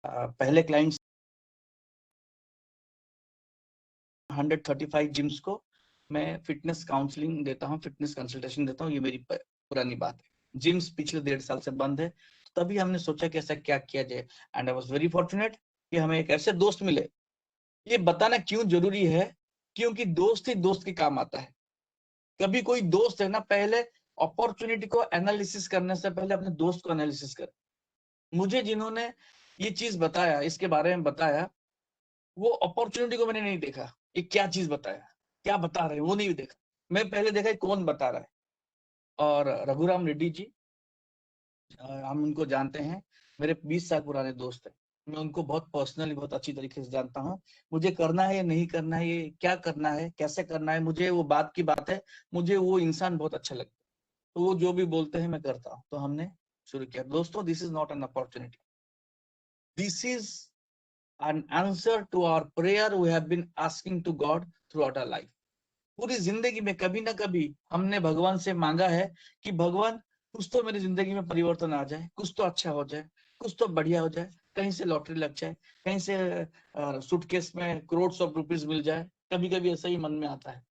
पहले clients 135 gyms को मैं फिटनेस काउंसलिंग देता हूँ, फिटनेस कंसल्टेशन देता हूँ। ये मेरी पुरानी बात है। जिम्स पिछले 1.5 साल से बंद है, तभी हमने सोचा कि ऐसा क्या किया जाए। And I was very fortunate कि हमें एक ऐसे दोस्त मिले। ये बताना क्यों जरूरी है, क्योंकि दोस्त ही दोस्त के काम आता है। कभी कोई दोस्त है ना, पहले अपॉर्चुनिटी को एनालिसिस करने से पहले अपने दोस्त को एनालिसिस कर। मुझे जिन्होंने ये चीज बताया, इसके बारे में बताया, वो अपॉर्चुनिटी को मैंने नहीं देखा, ये क्या चीज बताया, क्या बता रहे हैं, वो नहीं देखा। मैं पहले देखा कौन बता रहा है। और रघुराम रेड्डी जी, हम उनको जानते हैं, मेरे 20 साल पुराने दोस्त हैं। मैं उनको बहुत पर्सनली, बहुत अच्छी तरीके से जानता हूँ। मुझे करना है या नहीं करना है, ये क्या करना है, कैसे करना है, मुझे वो बात की बात है। मुझे वो इंसान बहुत अच्छा लगता है, तो वो जो भी बोलते हैं मैं करता हूँ। तो हमने शुरू किया। दोस्तों, this is not an opportunity, this is an answer to our prayer we have been asking to God throughout our life. पूरी जिंदगी में कभी ना कभी हमने भगवान से मांगा है कि भगवान कुछ तो मेरी जिंदगी में परिवर्तन आ जाए, कुछ तो अच्छा हो जाए, कुछ तो बढ़िया हो जाए, कहीं से लॉटरी लग जाए, कहीं से सूटकेस में करोड़ ऑफ रुपीज मिल जाए। कभी कभी ऐसा ही मन में आता है।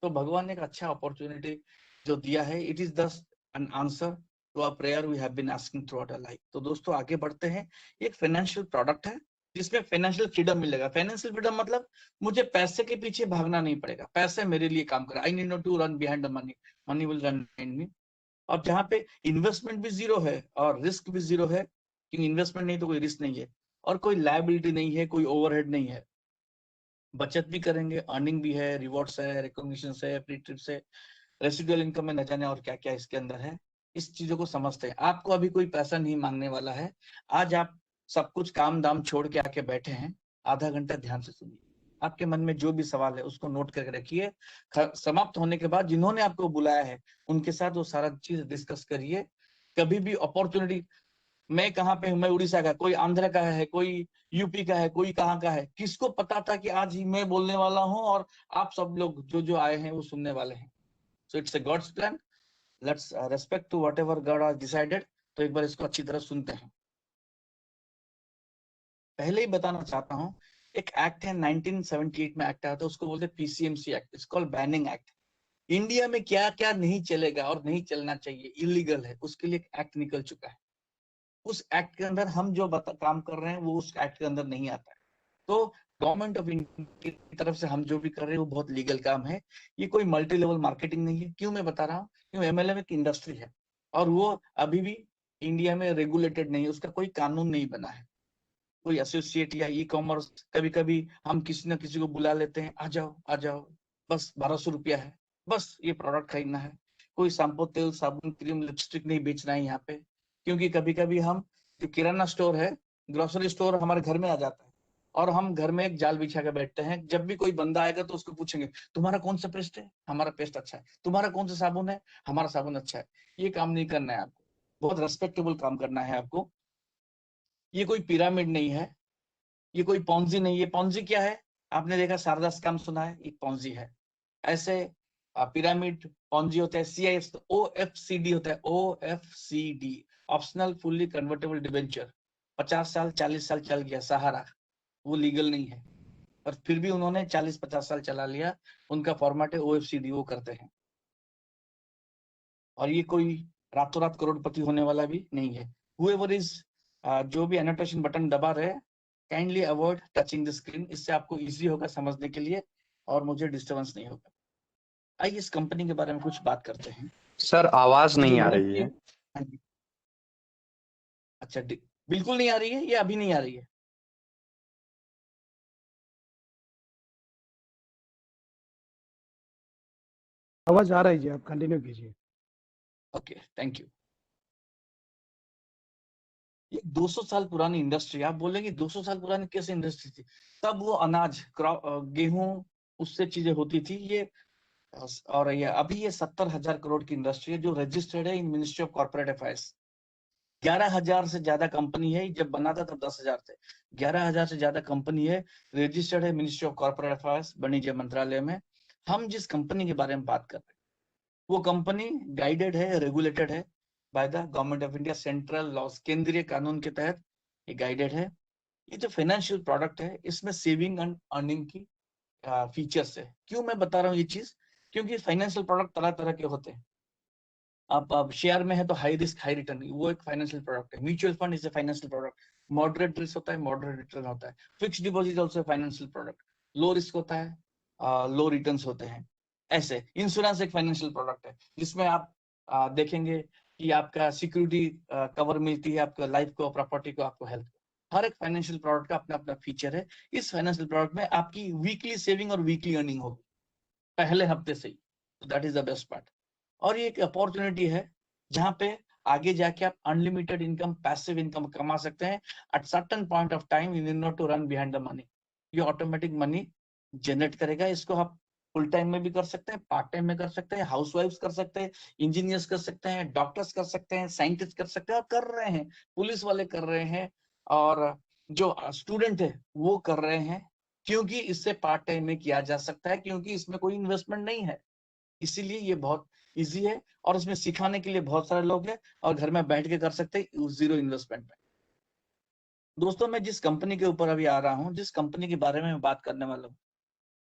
तो भगवान ने एक अच्छा अपॉर्चुनिटी जो दिया है, it is just an answer to our prayer we have been asking through our life. तो दोस्तों आगे बढ़ते हैं। एक फाइनेंशियल प्रोडक्ट है जिसमें फाइनेंशियल फ्रीडम मिलेगा। फाइनेंशियल फ्रीडम मतलब मुझे पैसे के पीछे भागना नहीं पड़ेगा, पैसे मेरे लिए काम करे। I need not to run behind the money, money will run behind me. और जहाँ पे इन्वेस्टमेंट भी जीरो है और रिस्क भी जीरो है, क्योंकि इन्वेस्टमेंट नहीं तो कोई रिस्क नहीं है, और कोई लायबिलिटी नहीं है, कोई ओवरहेड नहीं है। बचत भी करेंगे, अर्निंग भी है, रिवॉर्ड्स है, रिकॉग्निशन है, फ्री ट्रिप्स है, रेसिडुअल इनकम में न जाने और क्या क्या इसके अंदर है। इस चीजों को समझते हैं। आपको अभी कोई पैसा नहीं मांगने वाला है। आज आप सब कुछ काम दाम छोड़ के आके बैठे हैं, आधा घंटा ध्यान से सुनिए। आपके मन में जो भी सवाल है उसको नोट करके रखिए। समाप्त होने के बाद जिन्होंने आपको बुलाया है उनके साथ वो सारा चीज डिस्कस करिए। कभी भी अपॉर्चुनिटी, मैं कहाँ पे हूँ, मैं उड़ीसा का, कोई आंध्र का है, कोई यूपी का है, कोई कहाँ का है, किसको पता था कि आज ही मैं बोलने वाला हूँ और आप सब लोग जो जो आए हैं वो सुनने वाले हैं। So it's a God's plan, let's respect to whatever God has decided. तो एक बार इसको अच्छी तरह सुनते हैं। पहले ही बताना चाहता हूँ, एक एक्ट है 1978 में, एक्ट आया था, उसको बोलते हैं PCMC act, it's called banning act. India में क्या क्या नहीं चलेगा और नहीं चलना चाहिए, इलीगल है, उसके लिए एक एक्ट निकल चुका है। उस एक्ट के अंदर हम जो काम कर रहे हैं वो उस एक्ट के अंदर नहीं आता है। तो गवर्नमेंट ऑफ इंडिया की तरफ से हम जो भी कर रहे हैं वो बहुत लीगल काम है। ये कोई मल्टी लेवल मार्केटिंग नहीं है। क्यों मैं बता रहा हूँ, क्यों एमएलएम एक इंडस्ट्री है और वो अभी भी इंडिया में रेगुलेटेड नहीं है, उसका कोई कानून नहीं बना है। कोई एसोसिएट या ई कॉमर्स, कभी कभी हम किसी ना किसी को बुला लेते हैं, आ जाओ आ जाओ, बस 1200 रुपया है, बस ये प्रोडक्ट खरीदना है। कोई शैम्पू, तेल, साबुन, क्रीम, लिपस्टिक नहीं बेचना है यहाँ पे। क्योंकि कभी कभी हम, जो किराना स्टोर है, ग्रोसरी स्टोर हमारे घर में आ जाता है और हम घर में एक जाल बिछा के बैठते हैं। जब भी कोई बंदा आएगा तो उसको पूछेंगे, तुम्हारा कौन सा पेस्ट है, हमारा पेस्ट अच्छा है, तुम्हारा कौन सा साबुन है, हमारा साबुन अच्छा है। ये काम नहीं करना है आपको, बहुत रेस्पेक्टेबल काम करना है आपको। ये कोई पिरामिड नहीं है, ये कोई पॉन्जी नहीं है। पॉन्जी क्या है, आपने देखा शारदा स्कैम सुना है, एक पॉन्जी है। ऐसे पिरामिड, पॉन्जी होता है सीआईएफ, ओएफसीडी होता है, ओएफसीडी, ऑप्शनल फुल्ली कन्वर्टेबल डिबेंचर। 50 साल 40 साल चल गया सहारा, वो लीगल नहीं है, पर फिर भी उन्होंने 40-50 साल चला लिया। उनका फॉर्मेट है ओएफसीडी, वो करते हैं। और ये कोई रातों रात करोड़पति होने वाला भी नहीं है। हुएवर इज, जो भी एनोटेशन बटन दबा रहे, kindly avoid touching the screen, इससे आपको इजी होगा समझने के लिए और मुझे डिस्टर्बेंस नहीं होगा। आइए इस कंपनी के बारे में कुछ बात करते हैं। सर आवाज ये जो नहीं आ रही यूरोपीय, है। हाँ जी, अच्छा, बिल्कुल नहीं आ रही है, ये अभी नहीं आ रही है? आवाज आ रही है जी, आप कंटिन्यू कीजिए। Okay, thank you. ये 200 साल पुरानी इंडस्ट्री, आप बोलेंगे 200 साल पुरानी कैसे इंडस्ट्री थी? तब वो अनाज, गेहूं, उससे चीजें होती थी। ये और ये अभी ये 70,000 करोड़ की इंडस्ट्री है जो रजिस्टर्ड है इन मिनिस्ट्री ऑफ कॉर्पोरेट अफेयर्स। 11,000 से ज्यादा कंपनी है, जब बना था तब 10,000 थे। 11,000 से ज्यादा कंपनी है, रजिस्टर्ड है मिनिस्ट्री ऑफ कॉर्पोरेट अफेयर्स, वाणिज्य मंत्रालय में। हम जिस कंपनी के बारे में बात कर रहे हैं वो कंपनी गाइडेड है, रेगुलेटेड है by the government of India, central laws, केंद्रीय कानून के तहत ये गाइडेड है। ये जो फाइनेंशियल प्रोडक्ट है इसमें सेविंग एंड अर्निंग की फीचर्स है। क्यों मैं बता रहा हूँ ये चीज, क्योंकि फाइनेंशियल प्रोडक्ट तरह तरह के होते हैं। आप शेयर में है तो हाई रिस्क हाई रिटर्न, वो एक फाइनेंशियल प्रोडक्ट है। Mutual fund is a financial product. Moderate risk होता है, मॉडरेट रिटर्न होता है। Fixed deposit also financial product. Low risk होता है, लो रिटर्न होते हैं। ऐसे इंश्योरेंस एक फाइनेंशियल प्रोडक्ट है जिसमें आप देखेंगे कि आपका सिक्योरिटी कवर मिलती है, आपका लाइफ को, प्रॉपर्टी को, आपको हेल्थ को। हर एक फाइनेंशियल प्रोडक्ट का अपना अपना फीचर है। इस फाइनेंशियल प्रोडक्ट में आपकी वीकली सेविंग और वीकली अर्निंग होगी पहले हफ्ते से ही। That is the best part. और ये एक अपॉर्चुनिटी है जहां पे आगे जाके आप अनलिमिटेड इनकम, पैसिव इनकम कमा सकते हैं। At certain point of time you need not to run behind the money, ये ऑटोमेटिक मनी जनरेट करेगा। इसको आप फुल टाइम में भी कर सकते हैं, पार्ट टाइम में कर सकते हैं, हाउस वाइफ कर सकते हैं, इंजीनियर्स कर सकते हैं, डॉक्टर्स कर सकते हैं, साइंटिस्ट कर सकते हैं, और कर रहे हैं, पुलिस वाले कर रहे हैं, और जो स्टूडेंट है वो कर रहे हैं। क्योंकि इससे पार्ट टाइम में किया जा सकता है, क्योंकि इसमें कोई इन्वेस्टमेंट नहीं है, इसीलिए ये बहुत इजी है। और इसमें सिखाने के लिए बहुत सारे लोग हैं, और घर में बैठ के कर सकते हैं जीरो इन्वेस्टमेंट में। दोस्तों, मैं जिस कंपनी के ऊपर अभी आ रहा हूँ, जिस कंपनी के बारे में मैं बात करने वाला हूँ,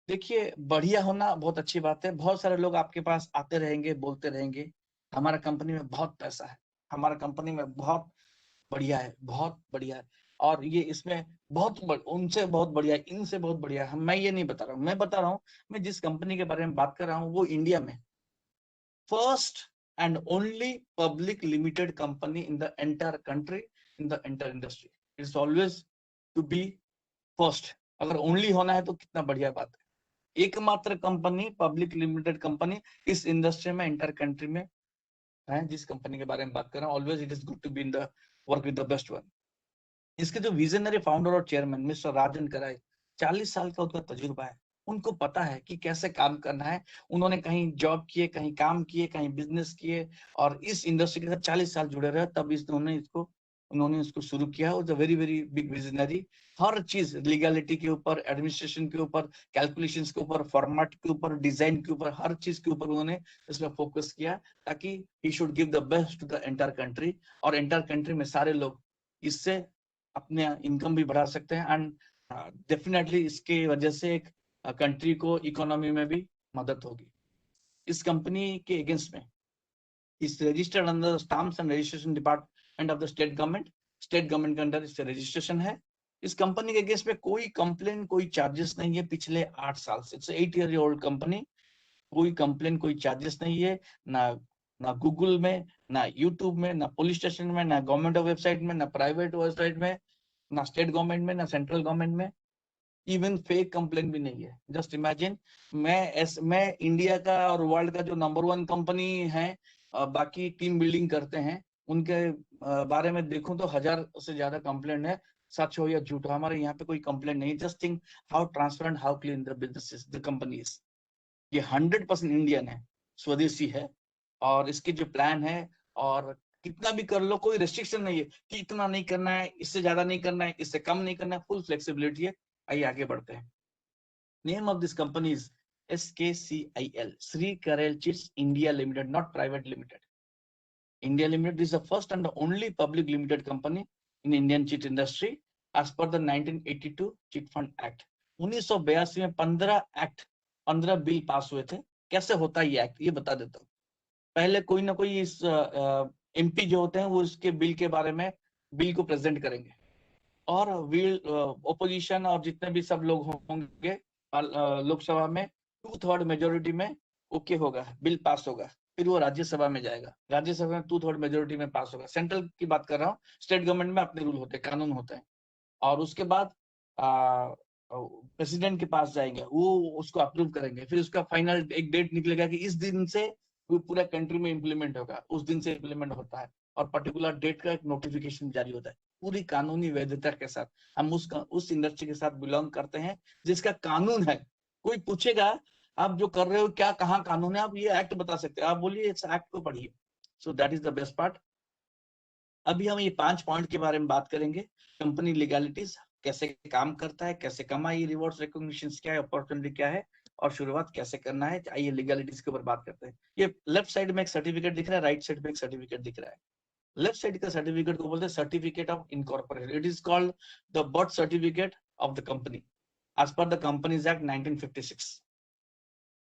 देखिए, बढ़िया होना बहुत अच्छी बात है। बहुत सारे लोग आपके पास आते रहेंगे, बोलते रहेंगे हमारा कंपनी में बहुत पैसा है, हमारा कंपनी में बहुत बढ़िया है, बहुत बढ़िया है, और ये इसमें उनसे बहुत बढ़िया है, इनसे बहुत बढ़िया है। मैं ये नहीं बता रहा हूँ, मैं बता रहा हूँ, मैं जिस कंपनी के बारे में बात कर रहा हूँ वो इंडिया में first and only public limited company in the entire country, in the entire industry. It's always to be first. अगर ओनली होना है तो कितना बढ़िया बात है। एकमात्र कंपनी, पब्लिक लिमिटेड कंपनी इस इंडस्ट्री में, इंटर कंट्री में है, जिस कंपनी के बारे में बात कर रहा हूँ। Always it is good to be in the work with the best one. इसके जो विजनरी फाउंडर और चेयरमैन मिस्टर राजन कराए, 40 साल का उनका तजुर्बा है। उनको पता है कि कैसे काम करना है। उन्होंने कहीं जॉब किए, कहीं काम किए, कहीं बिजनेस किए, और इस इंडस्ट्री के साथ 40 साल जुड़े रहे, तब उन्होंने इसको शुरू किया। Very very big visionary. हर चीज, लीगलिटी के ऊपर, एडमिनिस्ट्रेशन के ऊपर, कैलकुलेशंस के ऊपर, फॉर्मेट के ऊपर, डिजाइन के ऊपर, हर चीज के ऊपर उन्होंने इसमें फोकस किया, ताकि he should give the best to the entire country. और एंटायर कंट्री में सारे लोग इससे अपने इनकम भी बढ़ा सकते हैं, एंड डेफिनेटली इसके वजह से एक कंट्री को इकोनॉमी में भी मदद होगी। इस कंपनी के अगेंस्ट में इस registered under stamps and registration department of the state government. State government के अंदर इससे रजिस्ट्रेशन है। इस कंपनी के अगेंस्ट में कोई कंप्लेन, कोई चार्जेस नहीं है पिछले 8 साल से। It's 8 year old company. कोई कंप्लेन, कोई चार्जेस नहीं है, ना ना गूगल में, ना यूट्यूब में, ना पुलिस स्टेशन में, ना गवर्नमेंट वेबसाइट में, ना प्राइवेट वेबसाइट में, ना स्टेट गवर्नमेंट में, ना सेंट्रल गवर्नमेंट में। इवन फेक कंप्लेन भी नहीं है। जस्ट इमेजिन, मैं इंडिया का और वर्ल्ड का जो नंबर 1 कंपनी है, बाकी टीम बिल्डिंग करते हैं, उनके बारे में देखूं तो 1000 से ज्यादा कंप्लेंट है। सच हो या झूठ हो, हमारे यहाँ पे कोई कंप्लेंट नहीं। Just think how transparent, how clean the business, the company is. ये 100% इंडियन है, स्वदेशी है, और इसके जो प्लान है, और कितना भी कर लो, कोई रेस्ट्रिक्शन नहीं है कि इतना नहीं करना है, इससे ज्यादा नहीं करना है, इससे कम नहीं करना है। फुल फ्लेक्सिबिलिटी है। आइए आगे बढ़ते हैं। Name of this company is SKCIL, Shri Karel chits India limited, not private limited. India Limited is the first and the only public limited company in Indian chit industry as per the 1982 Chit Fund Act. 1982 में 15 bill pass हुए थे। कैसे होता है ये act, ये बता देता हूँ। पहले कोई ना कोई इस MP जो होते हैं वो इसके बिल के बारे में बिल को प्रेजेंट करेंगे, और ओपोजिशन और जितने भी सब लोग होंगे लोकसभा में 2/3 मेजोरिटी में ओके होगा, बिल पास होगा। फिर वो राज्यसभा में जाएगा, राज्यसभा में 2/3 मेजोरिटी में पास होगा। सेंट्रल की बात कर रहा हूँ, स्टेट गवर्नमेंट में अपने रूल होते हैं, कानून होते हैं। और उसके बाद प्रेसिडेंट के पास जाएंगे, वो उसको अप्रूव करेंगे। फिर उसका फाइनल एक डेट निकलेगा कि इस दिन से वो पूरा कंट्री में इम्प्लीमेंट होगा, उस दिन से इम्प्लीमेंट होता है, और पर्टिकुलर डेट का एक नोटिफिकेशन जारी होता है, पूरी कानूनी वैधता के साथ। हम उस इंडस्ट्री के साथ बिलोंग करते हैं जिसका कानून है। कोई पूछेगा आप जो कर रहे हो क्या, कहाँ कानून है, आप ये एक्ट बता सकते हैं, आप बोलिए इस एक्ट को पढ़िए। So that is the best part. अभी हम ये 5 पॉइंट के बारे में बात करेंगे। कंपनी लीगलिटीज, कैसे काम करता है, कैसे कमाई, रिवॉर्ड्स, रिकॉग्निशन क्या है, अपॉर्चुनिटी क्या है, और शुरुआत कैसे करना है। आइए लीगलिटीज के ऊपर बात करते हैं। ये लेफ्ट साइड में एक सर्टिफिकेट दिख रहा है, राइट साइड में एक सर्टिफिकेट दिख रहा है। लेफ्ट साइड का सर्टिफिकेट को बोलते हैं certificate of incorporation. It is called the birth certificate of the company as per the companies act 1956.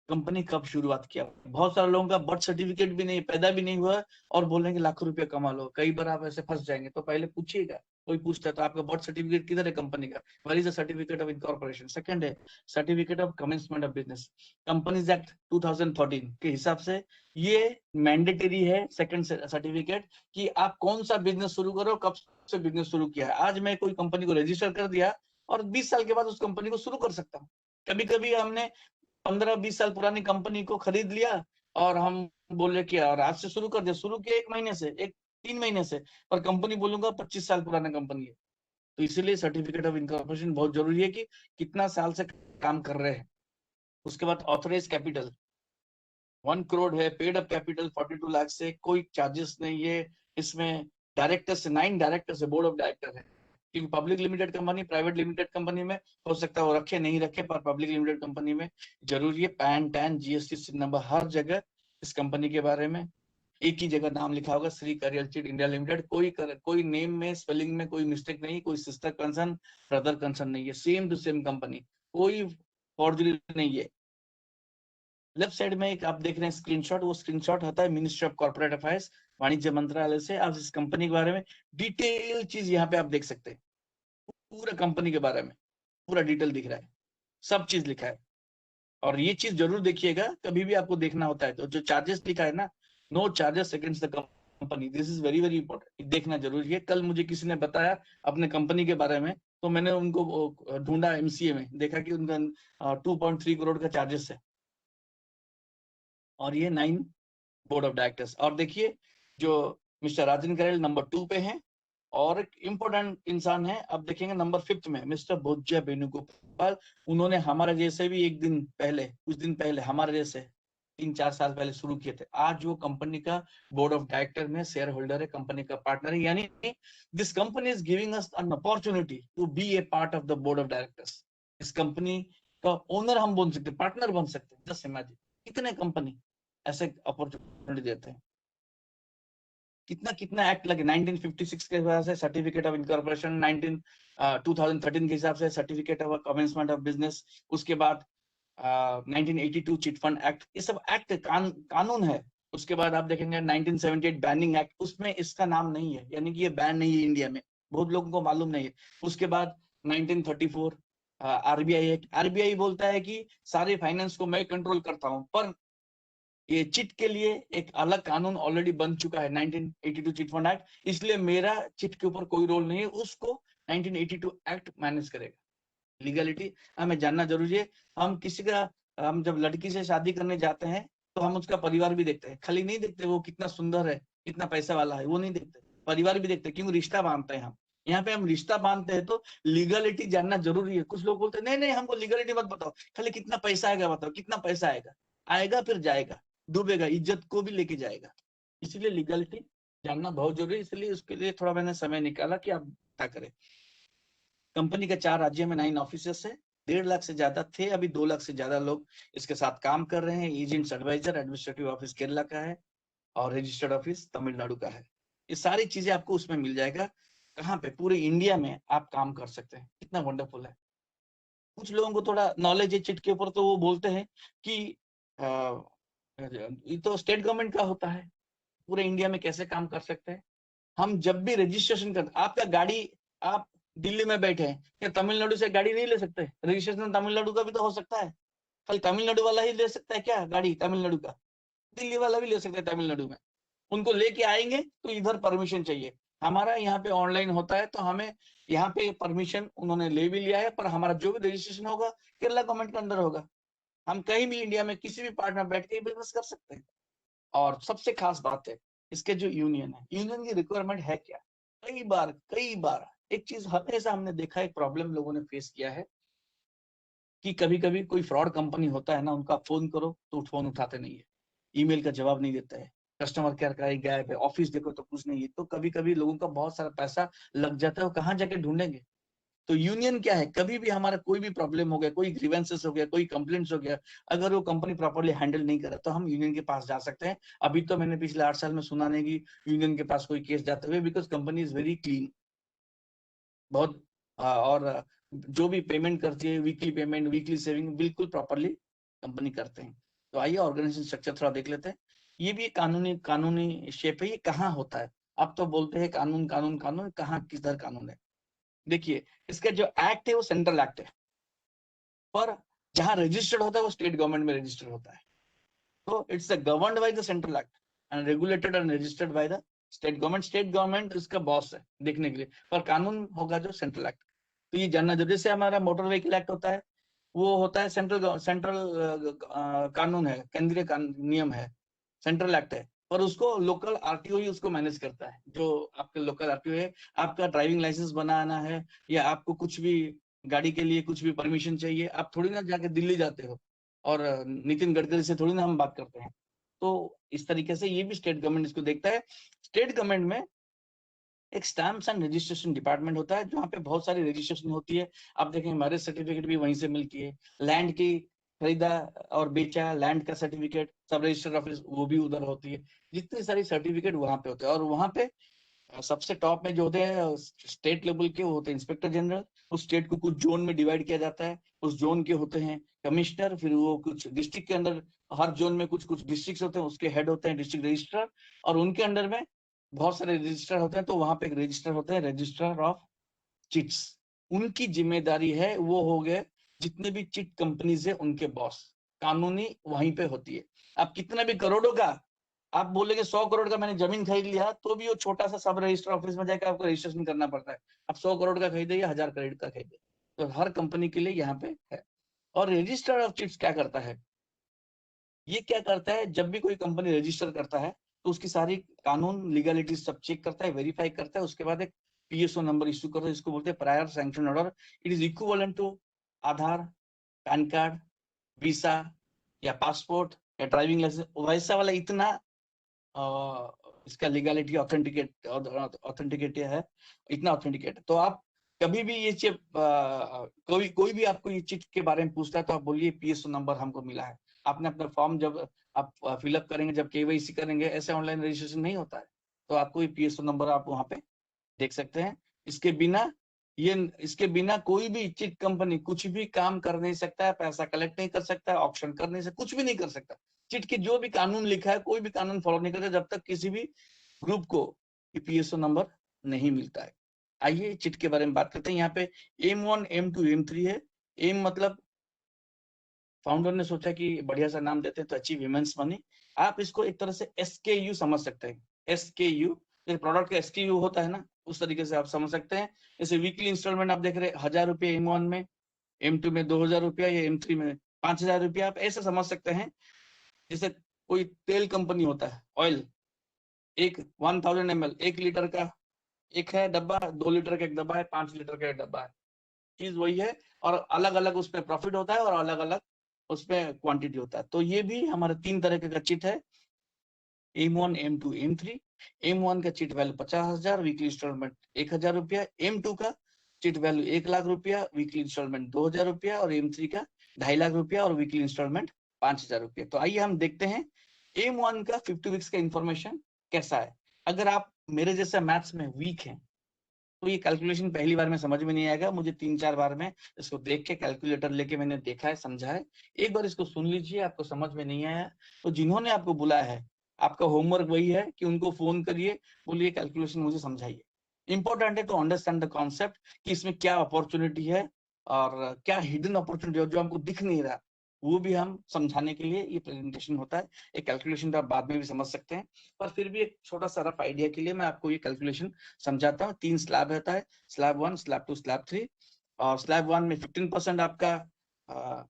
Company कब शुरुआत किया. बहुत सारे लोगों का बर्थ सर्टिफिकेट भी नहीं, पैदा भी नहीं हुआ और बोल रहे हैं कि लाखों रुपए कमा लो. कई बार आप ऐसे फंस जाएंगे. तो पहले पूछिएगा, कोई पूछता है तो आपका बर्थ सर्टिफिकेट किधर है कंपनी का, where is the certificate of incorporation. Second है certificate of commencement of business. Companies act 2013 के हिसाब से ये मैंडेटरी है सेकंड सर्टिफिकेट कि आप कौन सा बिजनेस शुरू करो, कब से बिजनेस शुरू किया है. आज मैं कोई कंपनी को रजिस्टर कर दिया और 20 साल के बाद उस कंपनी को शुरू कर सकता हूँ. कभी कभी हमने 15-20 साल पुरानी कंपनी को खरीद लिया और हम बोले कि और आज से शुरू कर दिया. शुरू किया 1 महीने से, 3 महीने से, पर कंपनी बोलूंगा 25 साल पुराना कंपनी है. तो इसीलिए सर्टिफिकेट ऑफ इनकॉर्पोरेशन बहुत जरूरी है कि कितना साल से काम कर रहे हैं. उसके बाद ऑथराइज कैपिटल 1 करोड़ है. पेड अप कैपिटल 42 लाख से कोई चार्जेस नहीं है. इसमें डायरेक्टर से 9 डायरेक्टर से बोर्ड ऑफ डायरेक्टर है. क्योंकि public limited company, private limited company में हो सकता है वो रखे नहीं रखे, पर पब्लिक लिमिटेड कंपनी में जरूरी है. पैन टैन जीएसटी नंबर हर जगह इस कंपनी के बारे में एक ही जगह नाम लिखा होगा, श्री रियल्टी इंडिया लिमिटेड. कोई नेम में स्पेलिंग में कोई मिस्टेक नहीं, कोई सिस्टर कंसर्न ब्रदर कंसर्न नहीं है. सेम टू सेम कंपनी, कोई फॉर्जरी नहीं है. लेफ्ट साइड में एक आप देख रहे हैं स्क्रीनशॉट, वो स्क्रीनशॉट होता है मिनिस्ट्री ऑफ कॉर्पोरेट अफेयर्स, वाणिज्य मंत्रालय से. आप इस कंपनी के बारे में डिटेल चीज यहाँ पे आप देख सकते हैं. पूरा कंपनी के बारे में पूरा डिटेल दिख रहा है, सब चीज लिखा है. और ये चीज जरूर देखिएगा कभी भी आपको देखना होता है तो जो चार्जेस लिखा है ना, no charges against the company, this is very very important. देखना जरूरी है. कल मुझे किसी ने बताया अपने कंपनी के बारे में, तो मैंने उनको ढूंढा एमसीए में, देखा कि उनका 2.3 करोड़ का चार्जेस है और ये 9 बोर्ड ऑफ डायरेक्टर्स. और देखिए जो मिस्टर राजन करेल नंबर 2 पे हैं और एक इम्पोर्टेंट इंसान है. अब देखेंगे नंबर 5 में मिस्टर बोज्या वेणुगोपाल. उन्होंने हमारे जैसे भी एक दिन पहले, कुछ दिन पहले हमारे जैसे 3-4 साल पहले शुरू किए थे. आज वो कंपनी का बोर्ड ऑफ डायरेक्टर में शेयर होल्डर है, कंपनी का पार्टनर है. यानी this company is giving us an opportunity to be a part of the board of directors. इस कंपनी का ओनर हम बन सकते, पार्टनर बन सकते हैं. जस्ट इमेजिन कितने कंपनी ऐसे अपॉर्चुनिटी देते हैं. कितना कितना एक्ट लगे. 1956 के हिसाब से सर्टिफिकेट ऑफ इनकॉर्पोरेशन, 2013 के हिसाब से certificate of commencement of business. उसके बाद 1982 चिट फंड एक्ट, ये सब एक्ट कानून है. उसके बाद आप देखेंगे 1978 बैनिंग एक्ट, उसमें इसका नाम नहीं है, यानी कि ये बैन नहीं है इंडिया में, बहुत लोगों को मालूम नहीं है. उसके बाद 1934 आरबीआई एक्ट. आरबीआई बोलता है कि सारे फाइनेंस को मैं कंट्रोल करता हूं, पर ये चिट के लिए एक अलग कानून ऑलरेडी बन चुका है 1982 चिट फंड एक्ट. इसलिए मेरा चिट के ऊपर कोई रोल नहीं है, उसको 1982 एक्ट मैनेज करेगा. लीगलिटी हमें जानना जरूरी है. हम जब लड़की से शादी करने जाते हैं तो हम उसका परिवार भी देखते हैं. खाली नहीं देखते वो कितना सुंदर है, कितना पैसा वाला है, वो नहीं देखते, परिवार भी देखते हैं. क्योंकि रिश्ता बांधते हैं हम. यहाँ पे हम रिश्ता बांधते हैं तो लीगलिटी जानना जरूरी है. कुछ लोग बोलते हैं नहीं नहीं हमको लीगलिटी मत बताओ, खाली कितना पैसा आएगा बताओ. कितना पैसा आएगा, आएगा फिर जाएगा, डूबेगा, इज्जत को भी लेके जाएगा. इसलिए लीगलिटी जानना बहुत जरूरी है. इसलिए उसके लिए थोड़ा मैंने समय निकाला कि आप क्या करें. कंपनी के 4 राज्यों में 9 ऑफिसेस है. 1.5 लाख से ज्यादा थे, अभी 2 लाख से ज्यादा लोग इसके साथ काम कर रहे हैं. Agents adviser administrative office Kerala का है और रजिस्टर्ड ऑफिस तमिलनाडु का है. ये सारी चीजें आपको उसमें मिल जाएगा. कहाँ पे, पूरे इंडिया में आप काम कर सकते हैं. कितना वंडरफुल है. कुछ लोगों को थोड़ा नॉलेज है चिट के ऊपर, तो वो बोलते हैं कि ये तो स्टेट गवर्नमेंट का होता है, पूरे इंडिया में कैसे काम कर सकते हैं. हम जब भी रजिस्ट्रेशन करते, आपका गाड़ी, आप दिल्ली में बैठे हैं, क्या तमिलनाडु से गाड़ी नहीं ले सकते. रजिस्ट्रेशन तमिलनाडु का भी तो हो सकता है. खाली तमिलनाडु वाला ही ले सकता है क्या गाड़ी तमिलनाडु का, दिल्ली वाला भी ले सकता है तमिलनाडु में. उनको लेके आएंगे तो इधर परमिशन चाहिए. हमारा यहाँ पे ऑनलाइन होता है तो हमें यहाँ पे परमिशन उन्होंने ले भी लिया है, पर हमारा जो भी रजिस्ट्रेशन होगा केरला गवर्नमेंट के अंदर होगा. हम कहीं भी इंडिया में किसी भी पार्ट में बैठ के बिजनेस कर सकते हैं. और सबसे खास बात है इसके जो यूनियन है, यूनियन की रिक्वायरमेंट है क्या. कई बार एक चीज हमेशा हमने देखा, एक प्रॉब्लम लोगों ने फेस किया है कि कभी कभी कोई फ्रॉड कंपनी होता है ना, उनका फोन करो तो फोन उठाते नहीं है, ईमेल का जवाब नहीं देता है, कस्टमर केयर का ही गायब है, ऑफिस देखो तो कुछ नहीं है. तो कभी कभी लोगों का बहुत सारा पैसा लग जाता है, वो कहाँ जाके ढूंढेंगे. तो यूनियन क्या है, कभी भी हमारा कोई भी प्रॉब्लम हो गया, कोई ग्रीवेंसेस हो गया, कोई कंप्लेंट्स हो गया, अगर वो कंपनी प्रॉपर्ली हैंडल नहीं करे तो हम यूनियन के पास जा सकते हैं। अभी तो मैंने पिछले 8 साल में सुना नहीं कि यूनियन के पास कोई केस जाते हुए, because company is very clean. बहुत और जो भी पेमेंट करती है, वीकली पेमेंट, वीकली सेविंग, बिल्कुल प्रॉपर्ली कंपनी करते हैं। तो आइए ऑर्गेनाइजेशन स्ट्रक्चर थोड़ा देख लेते हैं। ये भी कानूनी शेप है। ये कहाँ होता है? अब तो बोलते हैं कानून कानून कानून, कहाँ किधर कानून है? देखिए, इसका जो एक्ट है वो सेंट्रल एक्ट है, पर जहां रजिस्टर्ड होता है वो स्टेट गवर्नमेंट में रजिस्टर्ड होता है। तो it's governed by the central act and regulated and registered by the state government. State government इसका बॉस है देखने के लिए, पर कानून होगा जो सेंट्रल एक्ट। तो ये जानना जरूरी। जैसे हमारा मोटर व्हीकल एक्ट होता है, वो होता है सेंट्रल कानून है, केंद्रीय नियम है, सेंट्रल एक्ट है, पर उसको लोकल आरटीओ ही उसको मैनेज करता है। जो आपके लोकल आरटीओ है, आपका ड्राइविंग लाइसेंस बनाना है या आपको कुछ भी गाड़ी के लिए कुछ भी परमिशन चाहिए, आप थोड़ी ना जाके दिल्ली जाते हो और नितिन गडकरी से थोड़ी ना हम बात करते हैं। तो इस तरीके से ये भी स्टेट गवर्नमेंट इसको देखता है। स्टेट गवर्नमेंट में एक स्टैम्प्स एंड रजिस्ट्रेशन डिपार्टमेंट होता है, जहाँ पे बहुत सारी रजिस्ट्रेशन होती है। आप देखें, मैरिज सर्टिफिकेट भी वहीं से मिलती है, लैंड की खरीदा और बेचा, लैंड का सर्टिफिकेट, सब रजिस्टर ऑफिस वो भी उधर होती है। जितनी सारी सर्टिफिकेट वहां पे होते हैं। और वहां पे सबसे टॉप में जो होते हैं स्टेट लेवल के, वो होते हैं इंस्पेक्टर जनरल। उस स्टेट को कुछ जोन में डिवाइड किया जाता है, उस जोन के होते हैं कमिश्नर। फिर वो कुछ डिस्ट्रिक्ट के अंदर, हर जोन में कुछ कुछ डिस्ट्रिक्ट होते हैं, उसके हेड होते हैं डिस्ट्रिक्ट रजिस्ट्रार, और उनके अंडर में बहुत सारे रजिस्ट्रार होते हैं। तो वहां पे एक रजिस्ट्रार होते हैं, रजिस्ट्रार ऑफ चिट्स। उनकी जिम्मेदारी है, वो हो गए जितने भी चिट कंपनीज है उनके बॉस, कानूनी वहीं पे होती है। अब कितना भी करोड़ों का, आप बोलेंगे 100 करोड़ का मैंने जमीन खरीद लिया, तो भी वो छोटा सा सब रजिस्टर ऑफिस में जाकर आपको रजिस्ट्रेशन करना पड़ता है। आप 100 करोड़ का खरीदे या 1000 करोड़ का खरीदे, तो हर कंपनी के लिए यहाँ पे है। और रजिस्टर ऑफ चिट्स क्या करता है? ये क्या करता है, जब भी कोई कंपनी रजिस्टर करता है तो उसकी सारी कानून लीगलिटी सब चेक करता है, वेरीफाई करता है। उसके बाद एक पीएसओ नंबर इश्यू करता है, इसको बोलते हैं prior sanction order. It is equivalent to Aadhaar, PAN card, visa या पासपोर्ट या ड्राइविंग लाइसेंस, वैसा वाला इतना इसका लीगलिटी ऑथेंटिकेट है, इतना ऑथेंटिकेट है। तो आप कभी भी ये चीज कोई भी आपको ये चीज के बारे में पूछता है तो आप बोलिए पीएसओ नंबर हमको मिला है। आपने अपना फॉर्म जब आप फिलअप करेंगे, जब केवाईसी करेंगे, ऐसे ऑनलाइन रजिस्ट्रेशन नहीं होता है, तो आपको ये पीएसओ नंबर आप वहां पे देख सकते हैं। इसके बिना कोई भी चिट कंपनी कुछ भी काम कर नहीं सकता है, पैसा कलेक्ट नहीं कर सकता है, ऑक्शन कर नहीं सकता, कुछ भी नहीं कर सकता। चिट के जो भी कानून लिखा है, कोई भी कानून फॉलो नहीं करता जब तक किसी भी ग्रुप को पीएसओ नंबर नहीं मिलता है। आइए चिट के बारे में बात करते हैं। यहाँ पे M1, M2, M3 है। एम मतलब फाउंडर ने सोचा कि बढ़िया सा नाम देते हैं तो अचीव इमेंस मनी। आप इसको एक तरह से SKU समझ सकते हैं। SKU जैसे प्रोडक्ट का SKU होता है ना, उस तरीके से आप समझ सकते हैं। जैसे वीकली इंस्टॉलमेंट आप देख रहे हैं, 1000 रुपये M1 में, M2 में 2000 रुपया, या M3 में 5000 रुपया, आप ऐसे समझ सकते हैं। जैसे कोई तेल कंपनी होता है, ऑयल, एक 1000 ml 1 लीटर का एक है डब्बा, 2 लीटर का एक डब्बा है, 5 लीटर का एक डब्बा है, चीज वही है। और अलग अलग उसमें प्रॉफिट होता है और अलग अलग उसमें क्वांटिटी होता है। तो ये भी हमारे 3 तरह का चिट है, M1, M2, M3। M1 का चिट वैल्यू 50,000, वीकली इंस्टॉलमेंट 1000 रुपया। M2 का चिट वैल्यू 1,00,000 रुपया, वीकली इंस्टॉलमेंट 2000 रुपया। और M3 का 2.5 लाख रुपया और वीकली इंस्टॉलमेंट 5000 रुपया। तो आइए हम देखते हैं M1 का 50 वीक्स का इंफॉर्मेशन कैसा है। अगर आप मेरे जैसा मैथ्स में वीक हैं तो ये कैलकुलेशन पहली बार में समझ में नहीं आएगा, मुझे 3-4 बार में इसको देख के कैलकुलेटर लेके मैंने देखा है, समझा है। एक बार इसको सुन लीजिए, आपको समझ में नहीं आया तो जिन्होंने आपको बुलाया है, आपका होमवर्क वही है कि उनको फोन करिए, बोलिए कैलकुलेशन मुझे समझाइए। इंपॉर्टेंट है टू अंडरस्टैंड द कॉन्सेप्ट कि इसमें क्या अपॉर्चुनिटी है और क्या हिडन अपॉर्चुनिटी है जो हमको दिख नहीं रहा, वो भी हम समझाने के लिए ये प्रेजेंटेशन होता है। एक कैलकुलेशन तो आप बाद में भी समझ सकते हैं, पर फिर भी एक छोटा सा रफ आइडिया के लिए मैं आपको ये कैलकुलेशन समझाता हूँ। 3 स्लैब रहता है, स्लैब 1, स्लैब 2, स्लैब 3। और स्लैब 1 में 15% आपका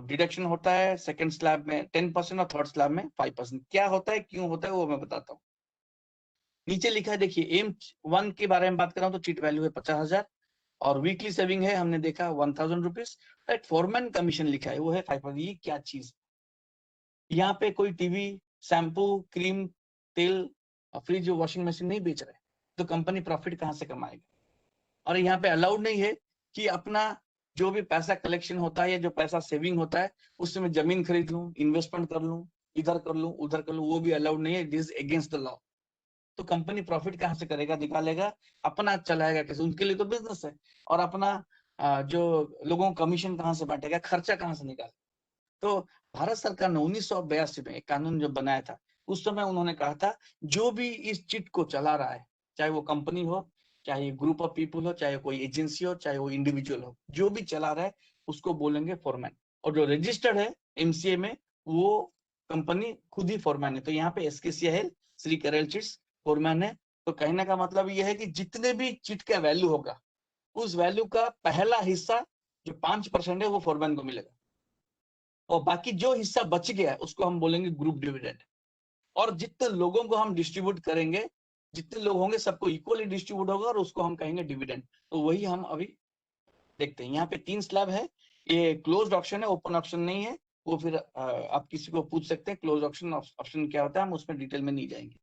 डिडक्शन होता है, सेकंड स्लैब में 10% और थर्ड स्लैब में 5%। क्या होता है, क्यों होता है, वो मैं बताता हूँ। नीचे लिखा है, देखिए M1 के बारे में बात कर रहा हूँ तो चिट वैल्यू है 50,000 और वीकली सेविंग है, हमने देखा 1000 रुपीज। फॉरमैन कमीशन लिखा है वो है 5%। ये क्या चीज, यहाँ पे कोई टीवी, शैम्पू, क्रीम, तेल, फ्रिज, वॉशिंग मशीन नहीं बेच रहे, तो कंपनी प्रॉफिट कहाँ से कमाएगी? और यहाँ पे अलाउड नहीं है कि अपना जो भी पैसा कलेक्शन होता है या जो पैसा सेविंग होता है उससे मैं जमीन खरीद लूं, इन्वेस्टमेंट कर लूं, इधर कर लूं, उधर कर लूं, वो भी अलाउड नहीं है, it is against the law. तो कंपनी प्रॉफिट कहाँ से करेगा, निकालेगा, अपना चलाएगा कैसे, उनके लिए तो बिजनेस है। और अपना जो लोगों को कमीशन कहाँ से बांटेगा, खर्चा कहाँ से निकालेगा। तो भारत सरकार ने 1982 में एक कानून जो बनाया था, उस समय उन्होंने कहा था जो भी इस चिट को चला रहा है, चाहे वो कंपनी हो, चाहे ग्रुप ऑफ पीपल हो, चाहे कोई एजेंसी हो, चाहे वो इंडिविजुअल हो, जो भी चला रहा है उसको बोलेंगे फोरमैन। और जो रजिस्टर्ड है एमसीए में, वो कंपनी खुद ही फोरमैन है। तो यहाँ पे एसकेसीएल श्री केरल चिट्स फोरमैन है। तो कहने का मतलब यह है कि जितने भी चिट का वैल्यू होगा, उस वैल्यू का पहला हिस्सा जो 5% है वो फोरमैन को मिलेगा, और बाकी जो हिस्सा बच गया उसको हम बोलेंगे ग्रुप डिविडेंड। और जितने लोगों को हम डिस्ट्रीब्यूट करेंगे, जितने लोग होंगे सबको इक्वली डिस्ट्रीब्यूट होगा और उसको हम कहेंगे डिविडेंड। तो वही हम अभी देखते हैं। यहाँ पे 3 स्लैब है, ये क्लोज्ड ऑप्शन है, ओपन ऑप्शन नहीं है। वो फिर आप किसी को पूछ सकते हैं क्लोज ऑप्शन ऑप्शन क्या होता है, हम उसमें डिटेल में नहीं जाएंगे।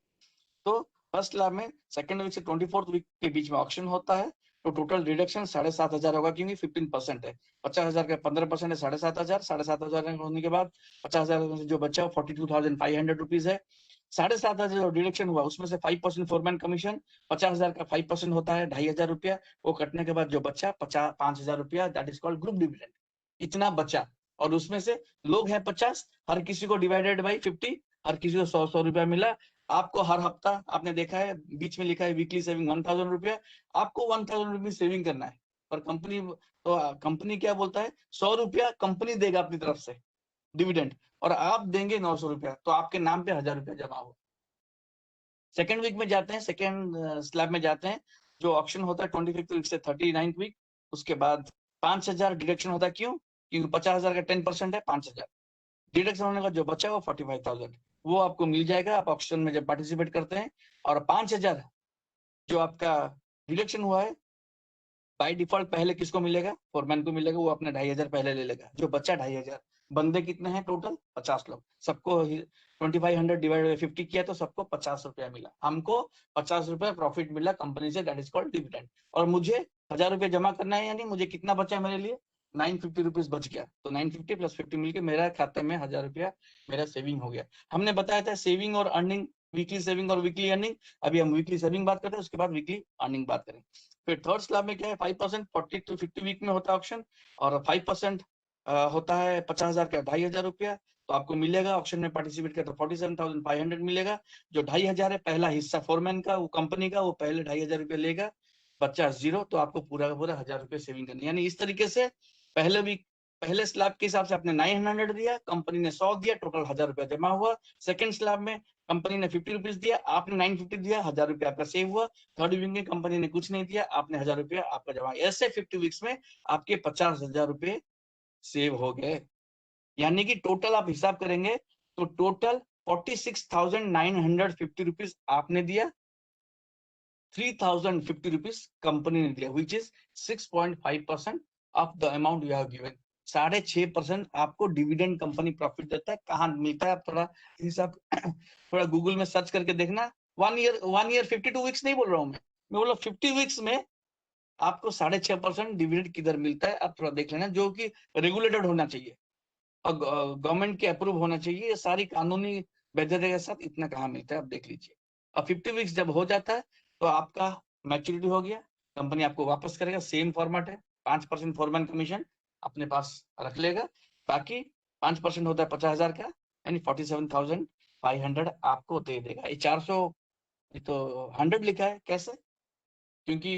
तो फर्स्ट स्लैब में सेकंड वीक से 24th वीक के बीच में ऑक्शन होता है। तो टोटल डिडक्शन 7,500 होगा, क्योंकि 15% है। 50,000 का 15% है 7,500। 7,500 होने के बाद 50,000 में से जो बचा 42,500 रुपीज है। 7,500 जो डिडक्शन हुआ उसमें से 5% फोरमैन कमीशन, 50,000 का 5% होता है 2,500 रुपया। वो कटने के बाद जो बचा 5,000 रुपया, that is called group dividend. इतना बचा, और उसमें से लोग हैं 50, हर किसी को डिवाइडेड बाई 50, हर किसी को 100 रुपया मिला। आपको हर हफ्ता, आपने देखा है बीच में लिखा है वीकली सेविंग 1,000 रुपया, आपको 1,000 रुपीज सेविंग करना है। पर कंपनी, तो कंपनी क्या बोलता है, 100 रुपया कंपनी देगा अपनी तरफ से डिविडेंड, और आप देंगे 900 रुपया, तो आपके नाम पे 1,000 रुपया जमा हो। सेकेंड वीक में जाते हैं, सेकेंड स्लैब में जाते हैं। जो ऑप्शन होता है 25th वीक से 39th वीक, उसके बाद 5,000 डिडक्शन होता है। क्यों? क्योंकि 50,000 का 10% है 5,000। डिडक्शन होने का जो बचा वो 45,000, वो आपको मिल जाएगा आप ऑप्शन में जब पार्टिसिपेट करते हैं। और 5,000 जो आपका डिडक्शन हुआ है, बाय डिफॉल्ट पहले किसको मिलेगा, फोरमैन को मिलेगा, वो अपने 2,500 पहले ले लेगा। जो बचा 2,500, बंदे कितने हैं टोटल, 50 लोग, सबको 2500 डिवाइड बाई 50 किया तो सबको 50 रुपया मिला। हमको 50 रुपया प्रॉफिट मिला कंपनी से, दैट इज कॉल्ड डिविडेंड। और मुझे 1,000 रुपया जमा करना है, यानी मुझे कितना बचा मेरे लिए, 950 रुपीज बच गया। तो 950 प्लस 50 मिलके मेरा खाते में 1,000 रुपया मेरा सेविंग हो गया। हमने बताया था सेविंग और अर्निंग, वीकली सेविंग और वीकली अर्निंग। अभी हम वीकली सेविंग बात करते हैं, उसके बाद वीकली अर्निंग बात करेंगे। फिर थर्ड स्लैब में क्या है, 5% 40 to 50 वीक में होता है ऑप्शन, और 5% होता है 50,000 का 2,500 रुपया। तो आपको मिलेगा ऑप्शन में पार्टिसिपेट करते 47,500 मिलेगा। जो 2,500 है पहला हिस्सा फोरमैन का, वो कंपनी का, वो पहले 2,500 रुपया लेगा, बच्चा 0, तो आपको पूरा का पूरा 1,000 रुपया सेविंग करनी है। यानी इस तरीके से पहले वीक, पहले स्लैब के हिसाब से आपने 900 दिया, कंपनी ने 100 दिया, टोटल 1,000 रुपया जमा हुआ। सेकंड स्लैब में कंपनी ने 50 रुपीज दिया, आपने 950 दिया, 1,000 रुपया आपका सेव हुआ। थर्ड वीक में कंपनी ने कुछ नहीं दिया, आपने 1,000 रुपया आपका जमा। ऐसे 50 वीक्स में आपके 50,000 रुपए सेव हो गए। यानी कि टोटल आप हिसाब करेंगे तो टोटल 46,950 रुपीज आपने दिया, 3,050 रुपीज कंपनी ने दिया, which is 6.5% of the amount you have given. 6.5% आपको डिविडेंड कंपनी प्रॉफिट देता है। कहाँ मिलता है आप थोड़ा हिसाब थोड़ा गूगल में सर्च करके देखना। 1 ईयर 52 वीक्स नहीं बोल रहा हूँ मैं बोल रहा हूँ 50 वीक्स में आपको 6.5% डिविडेंड किधर मिलता है, आप थोड़ा देख लेना, जो कि रेगुलेटेड होना चाहिए और गवर्नमेंट के अप्रूव होना चाहिए। ये सारी कानूनी वैधता के साथ इतना कहाँ मिलता है, आप देख लीजिए। अब 50 वीक्स जब हो जाता है तो आपका मैच्योरिटी हो गया, कंपनी आपको वापस करेगा, सेम फॉर्मेट है। 5% फोरमैन कमीशन अपने पास रख लेगा, बाकी 5% होता है 50,000 का, यानी 47,500 आपको दे देगा। ये 400, ये तो 100 लिखा है, कैसे? क्योंकि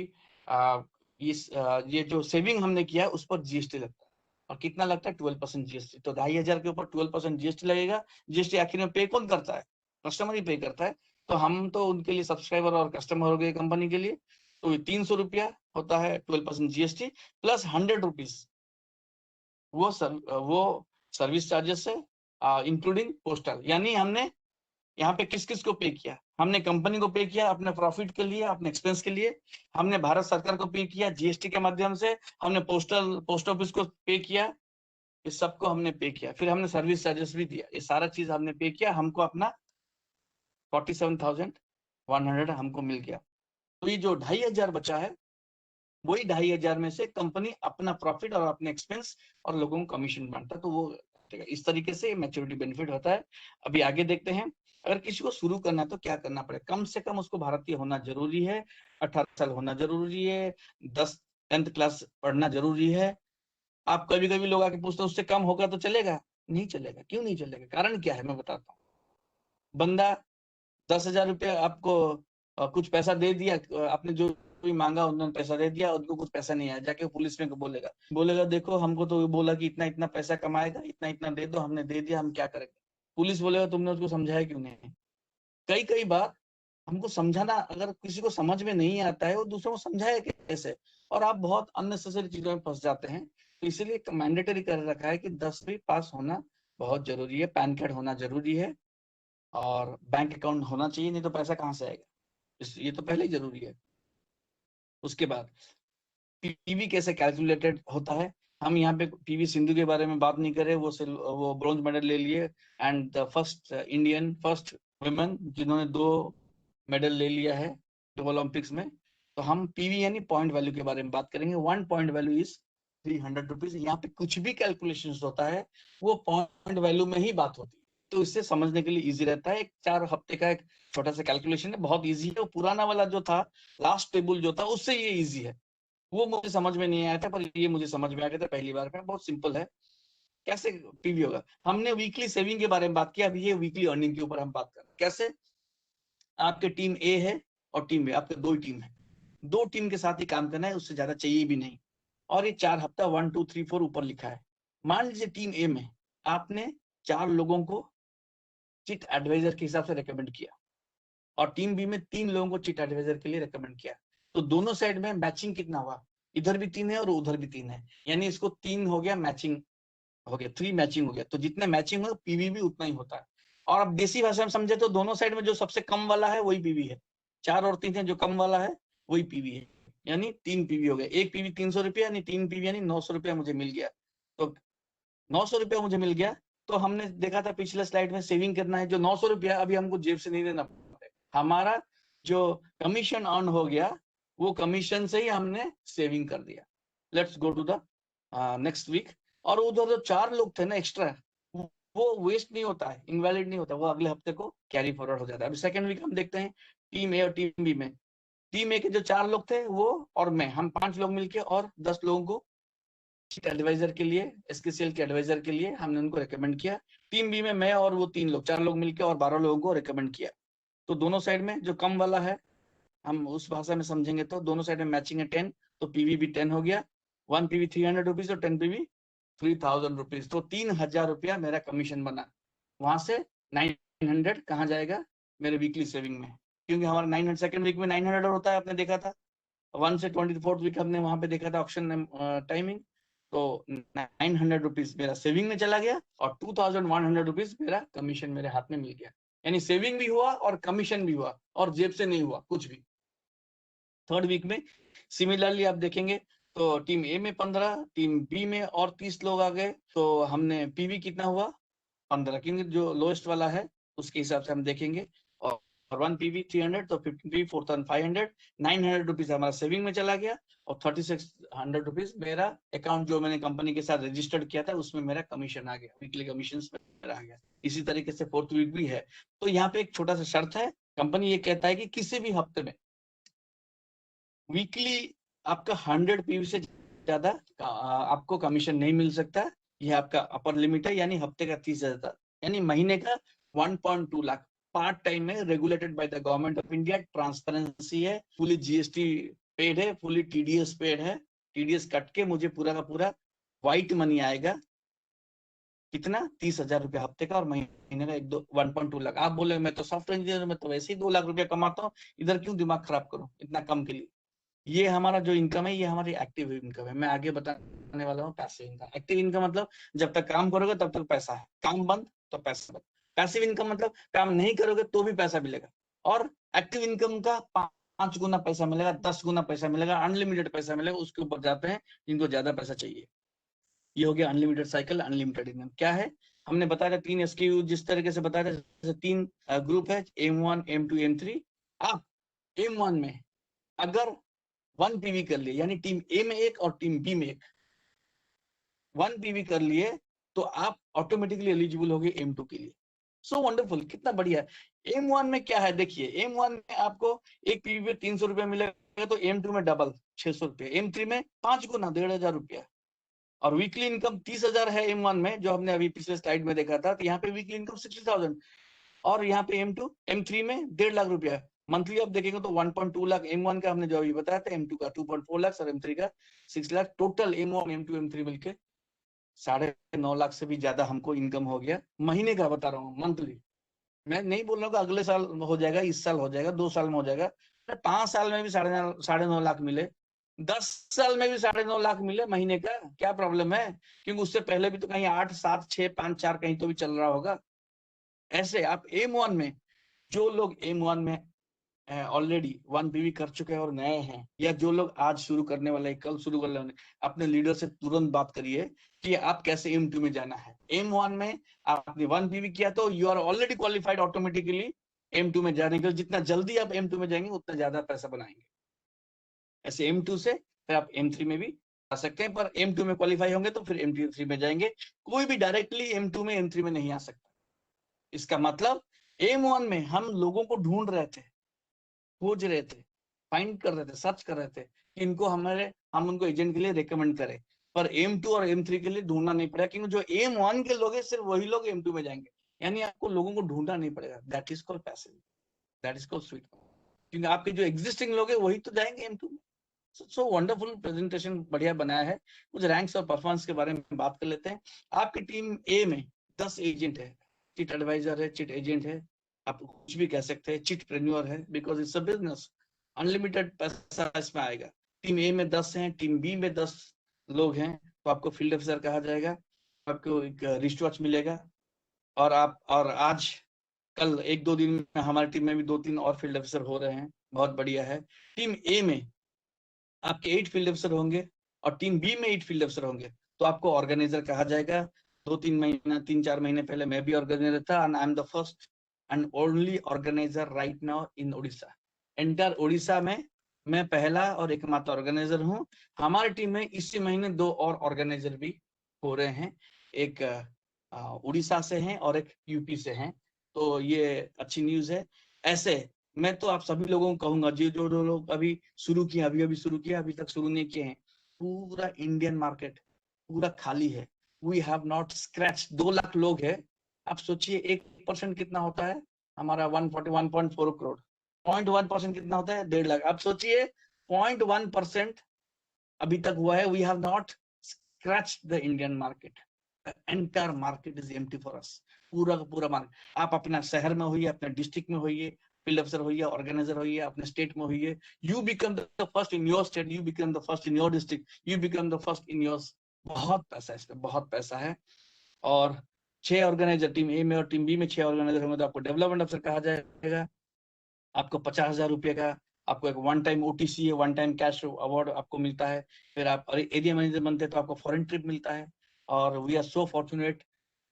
ये जो सेविंग हमने किया है उस पर जीएसटी लगता है, और कितना लगता है 12% जीएसटी। तो 2,500 के ऊपर 12% जीएसटी लगेगा। जीएसटी आखिर में पे कौन करता है, कस्टमर ही पे करता है। तो हम तो उनके लिए सब्सक्राइबर और कस्टमर हो गए कंपनी के लिए। तो 300 रुपया होता है 12% जीएसटी, प्लस 100 रुपीज वो सर्विस चार्जेस है, इंक्लूडिंग पोस्टल। यानी हमने यहाँ पे किस किस को पे किया, हमने कंपनी को पे किया अपने प्रॉफिट के लिए, अपने एक्सपेंस के लिए, हमने भारत सरकार को पे किया जीएसटी के माध्यम से, हमने पोस्ट ऑफिस को पे किया, ये सबको हमने पे किया। फिर हमने सर्विस चार्जेस भी दिया, ये सारा चीज हमने पे किया, हमको अपना 47,100 हमको मिल गया। तो ये जो 2,500 बचा है, वही 2,500 में से कंपनी अपना प्रॉफिट और अपने एक्सपेंस और लोगों को कमीशन बांटता है। तो वो इस तरीके से मैच्योरिटी बेनिफिट होता है। अभी आगे देखते हैं, अगर किसी को शुरू करना है तो क्या करना पड़ेगा। कम से कम उसको भारतीय होना जरूरी है, 18 साल होना जरूरी है, 10th क्लास पढ़ना जरूरी है। आप कभी कभी लोग आके पूछते हैं उससे कम होगा तो चलेगा? नहीं चलेगा। क्यों नहीं चलेगा? कारण क्या है मैं बताता हूँ। बंदा 10,000 रुपया आपको कुछ पैसा दे दिया, आपने जो भी मांगा उन्होंने पैसा दे दिया, उनको कुछ पैसा नहीं आया, जाके पुलिस में बोलेगा बोलेगा देखो हमको तो बोला कि इतना इतना पैसा कमाएगा, इतना इतना दे दो, हमने दे दिया, हम क्या करेंगे। पुलिस बोलेगा तुमने उसको समझाया क्यों नहीं। कई कई बार हमको समझाना, अगर किसी को समझ में नहीं आता है वो दूसरों को समझाए कैसे, और आप बहुत अननेसेसरी चीजों में फंस जाते हैं। तो इसीलिए मैंडेटरी कर रखा है कि 10वीं पास होना बहुत जरूरी है, पैन कार्ड होना जरूरी है, और बैंक अकाउंट होना चाहिए, नहीं तो पैसा कहाँ से आएगा। ये तो पहले ही जरूरी है। उसके बाद पीवी कैसे कैलकुलेटेड होता है। हम यहाँ पे पीवी सिंधु के बारे में बात नहीं करें, वो ब्रॉन्ज मेडल ले लिए, and the first Indian, first women जिन्होंने 2 मेडल ले लिया है ओलंपिक्स में। तो हम पीवी यानी पॉइंट वैल्यू के बारे में बात करेंगे। 1 पॉइंट वैल्यू इज 300 रुपीज। यहाँ पे कुछ भी कैलकुलेशन होता है वो पॉइंट वैल्यू में ही बात होती है, तो इससे समझने के लिए इजी रहता है। एक 4 हफ्ते का एक छोटा सा कैलकुलेशन है, बहुत इजी है। वो पुराना वाला जो था, लास्ट टेबल जो था, उससे ये इजी है। वो मुझे समझ में नहीं आया था, पर ये मुझे समझ में आ गया था पहली बार में। बहुत सिंपल है। कैसे पीवी होगा। हमने वीकली सेविंग के बारे में बात किया, अभी ये वीकली अर्निंग के ऊपर हम बात कर रहे हैं। कैसे, आपके टीम ए है और टीम बी, आपके 2 टीम है, 2 टीम के साथ ही काम करना है, उससे ज्यादा चाहिए भी नहीं। और ये 4 हफ्ता 1 2 3 4 ऊपर लिखा है। मान लीजिए टीम ए में आपने 4 लोगों को चिट एडवाइजर के हिसाब से रेकमेंड किया, और टीम बी में 3 लोगों को चिट एडवाइजर के लिए रेकमेंड किया। तो दोनों साइड में मैचिंग कितना हुआ, इधर भी 3 है और उधर भी 3 है, यानी इसको 3 हो गया मैचिंग, हो गया 3 मैचिंग हो गया। तो जितना मैचिंग हो पीवी भी उतना ही होता है। और अब देसी भाषा में समझे तो दोनों साइड में जो सबसे कम वाला है वही पीवी है। 4 और 3 है, जो कम वाला है वही पीवी है, यानी 3 पीवी हो गया। एक पीवी 300 रुपया, यानी 3 पीवी यानी 900 रुपया मुझे मिल गया। तो 900 रुपया मुझे मिल गया। तो हमने देखा था पिछले स्लाइड में सेविंग करना है, जो 900 रुपया अभी हमको जेब से नहीं देना पड़ेगा। हमारा जो कमीशन अर्न हो गया वो कमीशन से ही हमने सेविंग कर दिया। Let's go to the next week. और उधर जो 4 लोग थे ना एक्स्ट्रा, वो वेस्ट नहीं होता है, इनवैलिड नहीं होता, वो अगले हफ्ते को कैरी फॉरवर्ड हो जाता है। अभी सेकंड वीक हम देखते हैं टीम ए और टीम बी में। टीम ए के जो 4 लोग थे वो और मैं, हम 5 लोग मिलके और 10 लोगों को एडवाइजर के लिए, एसकेसीएल के एडवाइजर के लिए हमने उनको रेकमेंड किया। टीम बी में मैं और वो 3 लोग, 4 लोग मिलकर और 12 लोगों को रेकमेंड किया। तो दोनों साइड में जो कम वाला है, हम उस भाषा में समझेंगे तो दोनों साइड में मैचिंग है 10, तो पीवी भी 10 हो गया। 1 पीवी 300 रुपीज और 10 पीवी 3000 रुपीज। तो 3000 रुपया मेरा कमीशन बना। वहां से 900 कहाँ जाएगा, मेरे वीकली सेविंग में, क्योंकि हमारा 900 सेकंड वीक में 900 होता है, आपने देखा था। 1 से 24th वीक हमने वहां पे देखा था ऑप्शन टाइमिंग। तो 900 रुपीज मेरा सेविंग में चला गया और 2100 रुपीज मेरा कमीशन मेरे हाथ में मिल गया। यानी सेविंग भी हुआ और कमीशन भी हुआ, और जेब से नहीं हुआ कुछ भी। थर्ड वीक में सिमिलरली आप देखेंगे तो टीम ए में 15, टीम बी में और 30 लोग आ गए। तो हमने पीवी कितना हुआ, 15, क्योंकि जो लोएस्ट वाला है उसके हिसाब से हम देखेंगे। और 1 पीवी 300, तो 15 पीवी 4500, 900 रुपीज हमारा सेविंग में चला गया, और 3600 रुपीज मेरा अकाउंट जो मैंने कंपनी के साथ रजिस्टर्ड किया था उसमें मेरा कमीशन आ गया, वीकली कमीशन मेरा आ गया। इसी तरीके से फोर्थ वीक भी है। तो यहाँ पे एक छोटा सा शर्त है, कंपनी ये कहता है कि किसी भी हफ्ते में वीकली आपका 100 पीवी से ज्यादा आपको कमीशन नहीं मिल सकता। यह आपका अपर लिमिट है, यानी हफ्ते का 30,000, यानी महीने का 1.2 लाख। पार्ट टाइम है, regulated by the government of India, transparency है, फुली जीएसटी पेड है, फुली टीडीएस पेड है। टीडीएस कट के मुझे पूरा का पूरा व्हाइट मनी आएगा। कितना, 30,000 रुपया हफ्ते का, और महीने का 1.2 लाख। आप बोले मैं तो सॉफ्टवेयर इंजीनियर, में तो वैसे ही 2 लाख रुपया कमाता हूँ, इधर क्यों दिमाग खराब करूं इतना कम के लिए। ये हमारा जो इनकम है ये हमारी एक्टिव इनकम है। मैं आगे बताने वाला हूँ पैसिव इनकम। एक्टिव इनकम मतलब जब तक काम करोगे तब तक पैसा है, काम बंद तो पैसा बंद। पैसिव इनकम मतलब काम नहीं करोगे तो भी पैसा मिलेगा, और एक्टिव इनकम का 5 गुना पैसा मिलेगा, 10 गुना पैसा मिलेगा, अनलिमिटेड पैसा मिलेगा। उसके ऊपर जाते हैं जिनको ज्यादा पैसा चाहिए। ये हो गया अनलिमिटेड साइकिल, अनलिमिटेड इनकम। क्या है, हमने बताया था 3 SKU, जिस तरीके से बताया था, जैसे 3 ग्रुप है, M1 M2 M3। आप M1 में अगर 1 पीवी कर लिए, यानी टीम ए में एक और टीम बी में एक, 1 पीवी कर लिए तो आप ऑटोमेटिकली एलिजिबल हो गए M2 के लिए। सो वंडरफुल, कितना बढ़िया है। M1 में क्या है देखिए, M1 में आपको एक पीवी पे 300 रुपया मिलेगा, तो M2 में डबल 600 रुपया, M3 में 5 गुना 1500 रुपया, और वीकली इनकम 30,000 है M1 में, जो हमने अभी पिछले स्लाइड में देखा था। तो यहाँ पे वीकली इनकम 60,000, और यहाँ पे M3 में 1.5 लाख रुपया मंथली आप देखेंगे तो 1.2 लाख M1 का हमने जो अभी बताया था, M2 का 2.4 लाख और M3 का 6 lakh, total M1 M2 M3 मिलके 9.5 लाख से भी ज्यादा हमको इनकम हो गया महीने का, बता रहा हूँ मंथली। मैं नहीं बोल रहा हूँ कि अगले साल हो जाएगा, इस साल हो जाएगा, 2 साल में हो जाएगा, 5 साल में भी 9.5 लाख मिले, 10 साल में भी 9.5 लाख मिले महीने का, क्या प्रॉब्लम है? क्योंकि उससे पहले भी तो कहीं 8, 7, 6, 5, 4 कहीं तो भी चल रहा होगा। ऐसे आप M1 में, जो लोग M1 में ऑलरेडी 1 पीवी कर चुके हैं और नए हैं, या जो लोग आज शुरू करने वाले हैं, कल शुरू करने वाले, अपने लीडर से तुरंत बात करिए कि आप कैसे M2 में जाना है। M1 में आपने 1 पीवी किया तो you are already qualified automatically M2 में जाने के लिए। जितना जल्दी आप M2 में जाएंगे उतना ज्यादा पैसा बनाएंगे। ऐसे M2 से फिर आप M3 में भी आ सकते हैं, पर M2 में क्वालिफाई होंगे तो फिर M3 में जाएंगे। कोई भी डायरेक्टली M2 में M3 में नहीं आ सकता। इसका मतलब M1 में हम लोगों को ढूंढ रहे थे, खोज रहे थे, फाइंड कर रहे थे, सर्च कर रहे थे कि इनको हम उनको एजेंट के लिए रेकमेंड करें। पर M2 और M3 के लिए ढूंढना नहीं पड़ेगा, क्योंकि जो M1 के लोग हैं सिर्फ वही लोग M2 में जाएंगे, यानी आपको लोगों को ढूंढना नहीं पड़ेगा। That is called passive, that is called sweet, क्योंकि आपके जो एग्जिस्टिंग लोग हैं वही तो जाएंगे M2 में। सो वंडरफुल प्रेजेंटेशन बढ़िया बनाया है। कुछ रैंक्स और परफॉर्मेंस के बारे में बात कर लेते हैं। आपकी टीम ए में 10 एजेंट है, चिट एडवाइजर है, चिट एजेंट है, आप कुछ भी कह सकते हैं, चिट प्रेन्योर है, because it's a business, unlimited पैसा इसमें आएगा। टीम ए में 10 हैं, टीम बी में 10 लोग हैं, तो आपको फील्ड ऑफिसर कहा जाएगा, आपको एक रिस्ट वॉच मिलेगा। और आज कल 1-2 दिन में हमारी टीम में भी 2-3 और फील्ड ऑफिसर हो रहे हैं, बहुत बढ़िया है। टीम ए में आपके 8 फील्ड ऑफिसर होंगे और टीम बी में 8 फील्ड ऑफिसर होंगे, तो आपको ऑर्गेनाइजर कहा जाएगा। 2-3 महीना 3-4 महीने पहले मैं भी ऑर्गेनाइजर था, and I am the first and only organiser right now in Orissa. Entire Orissa में मैं पहला और एकमात्र ऑर्गेनाइजर हूँ। हमारी टीम में इसी महीने 2 और ऑर्गेनाइजर भी हो रहे हैं, एक उड़ीसा से हैं और एक यूपी से हैं, तो ये अच्छी न्यूज है। ऐसे मैं तो आप सभी लोगों को कहूंगा, जो लोग अभी शुरू किए, अभी शुरू किया, अभी तक शुरू नहीं किए हैं, पूरा इंडियन मार्केट पूरा खाली है। We have not scratch. 2 lakh लोग हैं, आप सोचिए 1% कितना होता है, हमारा 141.4 करोड़, 0.1% कितना होता है, 1.5 लाख। आप सोचिए 0.1% अभी तक हुआ है। We have not scratch the Indian market, the entire market is empty for us. पूरा का पूरा मार्केट, आप अपना शहर में होइए, अपने डिस्ट्रिक्ट में होइए, फील्ड अफसर होइए, ऑर्गेनाइजर होइए, अपने स्टेट में होइए, you become the first in your state, you become the first in your district, you become the first in your. बहुत पैसा है इसमें, बहुत पैसा है। और 6 ऑर्गेनाइजर टीम ए में और टीम बी में 6 ऑर्गेनाइजर होंगे, तो आपको डेवलपमेंट अफसर कहा जाएगा। आपको 50,000 रुपये का आपको एक वन टाइम OTC है, वन टाइम कैश अवार्ड आपको मिलता है। फिर आप एरिया मैनेजर बनते हैं तो आपको फॉरेन ट्रिप मिलता है। और वी आर सो फॉर्चुनेट,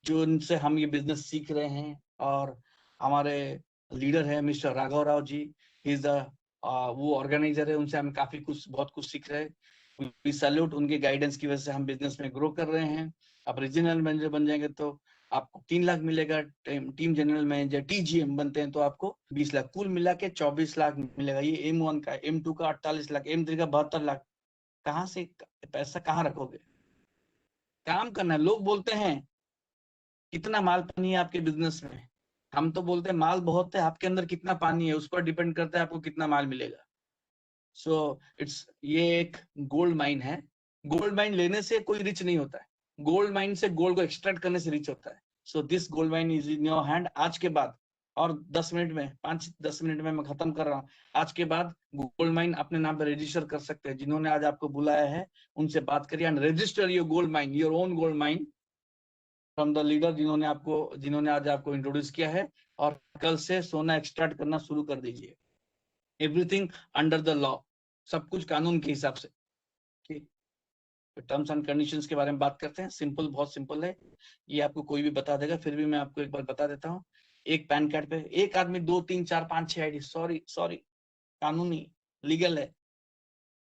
जो उनसे हम ये बिजनेस सीख रहे हैं, और हमारे लीडर है mister Raghav Rao ji, is the वो ऑर्गेनाइजर है, उनसे हम काफी कुछ बहुत कुछ सीख रहे हैं। वी सैल्यूट, उनके गाइडेंस की वजह से हम बिजनेस में ग्रो कर रहे हैं। आप रीजनल मैनेजर बन जाएंगे तो आपको 3 लाख मिलेगा, टीम जनरल मैनेजर TGM बनते हैं तो आपको 20 लाख, कुल मिला के 24 लाख मिलेगा। ये M1 का, M2 का 48 लाख, M3 का 72 लाख। कहाँ से पैसा कहाँ रखोगे? काम करना है। लोग बोलते हैं कितना माल पानी है आपके बिजनेस में, हम तो बोलते हैं माल बहुत है, आपके अंदर कितना पानी है उस पर डिपेंड करता है आपको कितना माल मिलेगा। सो ये एक गोल्ड माइन है। गोल्ड माइन लेने से कोई रिच नहीं होता है, गोल्ड माइन से गोल्ड को एक्सट्रैक्ट करने से रिच होता है। So this gold mine is in your hand. आज के बाद, और 10 मिनट में, 5-10 मिनट में मैं खत्म कर रहा हूँ, आज के बाद गोल्ड माइन अपने नाम पर रजिस्टर कर सकते हैं। जिन्होंने आज आपको बुलाया है उनसे बात करिए and register your gold mine, your own gold mine from the leader जिन्होंने आज आपको इंट्रोड्यूस किया है। और कल से सोना एक्सट्रैक्ट करना शुरू कर दीजिए। एवरीथिंग अंडर द लॉ, सब कुछ कानून के हिसाब से। ठीक, टर्म्स एंड कंडीशंस के बारे में बात करते हैं। सिंपल, बहुत सिंपल है, ये आपको कोई भी बता देगा, फिर भी मैं आपको एक बार बता देता हूँ। एक पैन कार्ड पे एक आदमी 2, 3, 4, 5, 6 ID, सॉरी कानूनी लीगल है,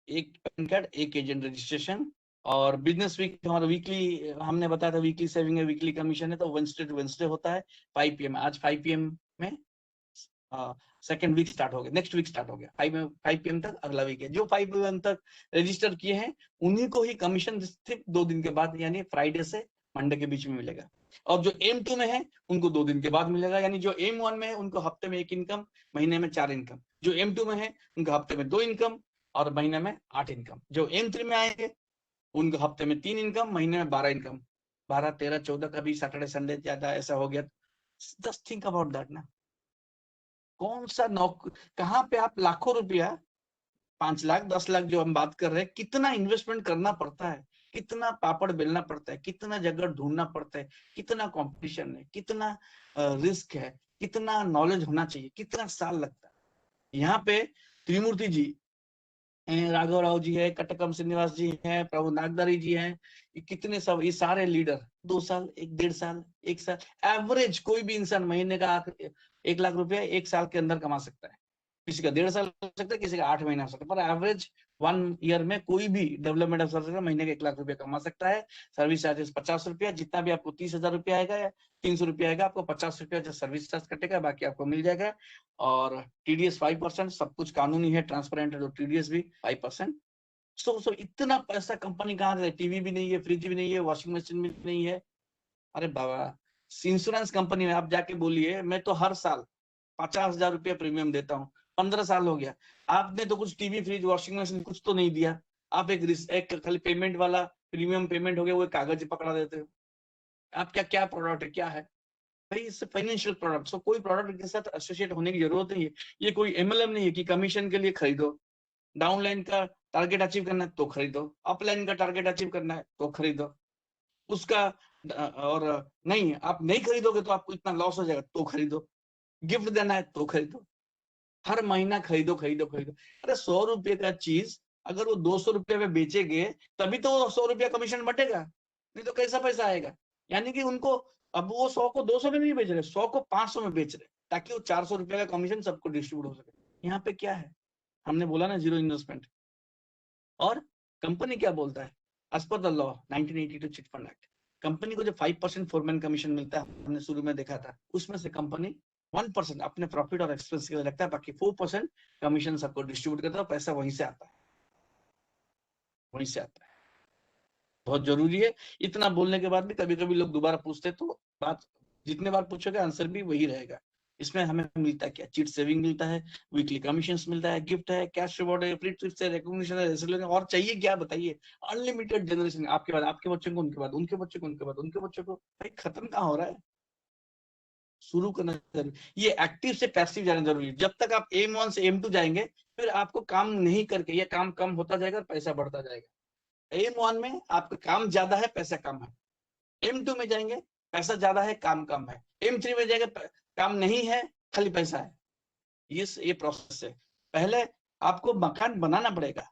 एक पैन कार्ड, एक एजेंट रजिस्ट्रेशन, और बिजनेस वीक हमारा वीकली, हमने बताया था वीकली सेविंग है, वीकली कमीशन है, तो वेडनेसडे टू वेडनेसडे होता है 5 PM। आज 5 PM में सेकेंड वीक स्टार्ट हो गया, नेक्स्ट वीक स्टार्ट हो गया, 5 PM तक अगला वीक है। जो 5 PM तक रजिस्टर किए हैं उन्हीं को ही कमीशन सिर्फ 2 दिन के बाद, यानी फ्राइडे से मंडे के बीच में मिलेगा। और जो M2 में है उनको 2 दिन के बाद मिलेगा, यानी जो M1 में है उनको हफ्ते में 1 इनकम, महीने में 4 इनकम। जो M2 में है उनको हफ्ते में 2 इनकम और महीने में 8 इनकम। जो M3 में आएंगे उनको हफ्ते में 3 इनकम, महीने में 12 इनकम। 12, 13, 14 कभी सैटरडे संडे ज्यादा ऐसा हो गया। जस्ट थिंक अबाउट दैट ना। कौन सा कहाँ पे आप लाखों रुपया, 5 लाख 10 लाख जो हम बात कर रहे हैं, कितना इन्वेस्टमेंट करना पड़ता है, कितना पापड़ बेलना पड़ता है, कितना जगह ढूंढना पड़ता है, कितना कंपटीशन है, कितना रिस्क है, कितना नॉलेज होना चाहिए, कितना साल लगता है। यहाँ पे त्रिमूर्ति जी, राघव राव जी है, कटकम श्रीनिवास जी है, प्रभु नागदारी जी हैं, ये कितने सब, ये सारे लीडर 2 साल, 1.5 साल, 1 साल, एवरेज कोई भी इंसान महीने का 1 लाख रुपया 1 साल के अंदर कमा सकता है। किसी का 1.5 साल हो सकता है, किसी का 8 महीना हो सकता है, पर एवरेज 1 ईयर में कोई भी डेवलपमेंट अफसर महीने का 1 लाख रुपया कमा सकता है। सर्विस चार्जेस 50 रुपया, जितना भी आपको 30,000 रुपया आएगा या 300 रुपया आएगा, आपको 50 रुपया जो सर्विस चार्ज कटेगा, बाकी आपको मिल जाएगा। और TDS 5%, सब कुछ कानूनी है, ट्रांसपेरेंट है, तो TDS भी 5%। सो इतना पैसा कंपनी कहाँ से, टीवी भी नहीं है, फ्रिज भी नहीं है, वॉशिंग मशीन भी नहीं है। अरे बाबा, इंश्योरेंस कंपनी में आप जाके बोलिए, मैं तो हर साल 50,000 रुपया प्रीमियम देता हूँ, 15 साल हो गया। आपने तो कुछ टीवी फ्रिज वॉशिंग मशीन कुछ तो नहीं दिया, आप एक खाली पेमेंट वाला प्रीमियम पेमेंट हो गया, वो कागज पकड़ा देते हो। आप क्या क्या प्रोडक्ट है, क्या है भाई, इससे फाइनेंशियल प्रोडक्ट, सो कोई प्रोडक्ट के साथ एसोसिएट होने की जरूरत नहीं है। ये कोई MLM नहीं है कि कमीशन के लिए खरीदो। डाउनलाइन का टारगेट अचीव करना है तो खरीदो, अपलाइन का टारगेट अचीव करना है तो खरीदो उसका। और नहीं, आप नहीं खरीदोगे तो आपको इतना लॉस हो जाएगा तो खरीदो, गिफ्ट देना है तो खरीदो, हर महीना खरीदो खरीदो खरीदो। अरे 100 रुपये का चीज अगर वो 200 रुपये में बेचेंगे तभी तो 100 रुपया कमीशन बटेगा, नहीं तो कैसा पैसा आएगा। यानी कि उनको, अब वो 100 को 200 में नहीं बेच रहे, 100 को 500 में बेच रहे, ताकि वो 400 रुपये का कमीशन सबको डिस्ट्रीब्यूट हो सके। यहाँ पे क्या है, हमने बोला ना जीरो इन्वेस्टमेंट। और कंपनी क्या बोलता है, as per the law 1982 chit fund act, company को जो 5% फोरमैन कमीशन मिलता है, हमने शुरू में देखा था, उसमें से कंपनी 1% अपने प्रॉफिट और एक्सपेंस के लिए रखता है, बाकी 4% कमीशन सबको डिस्ट्रीब्यूट करता है, पैसा वहीं से आता है, वहीं से आता है। बहुत जरूरी है। इतना बोलने के बाद भी कभी कभी लोग दोबारा पूछते, तो बात जितने बार पूछोगे आंसर भी वही रहेगा। इसमें हमें मिलता क्या, चिट सेविंग मिलता है, वीकली कमीशंस मिलता है, गिफ्ट है, कैश रिवॉर्ड है, फ्री ट्रिप्स है, रिकॉग्निशन है, और चाहिए क्या बताइए। अनलिमिटेड जनरेशन, आपके बाद आपके बच्चों को, उनके बाद उनके बच्चों को, उनके बाद उनके बच्चों को, भाई खत्म कहाँ हो रहा है, शुरू करना जरूरी। ये एक्टिव से पैसिव जाना जरूरी है। जब तक आप M1 से M2 जाएंगे, फिर आपको काम नहीं करके ये काम कम होता जाएगा और पैसा बढ़ता जाएगा। M1 में आपका काम ज्यादा है, पैसा कम है। M2 में जाएंगे, पैसा ज्यादा है, काम कम है। M3 में जाएंगे, काम नहीं है, खाली पैसा है। ये प्रोसेस है। पहले आपको मकान बनाना पड़ेगा,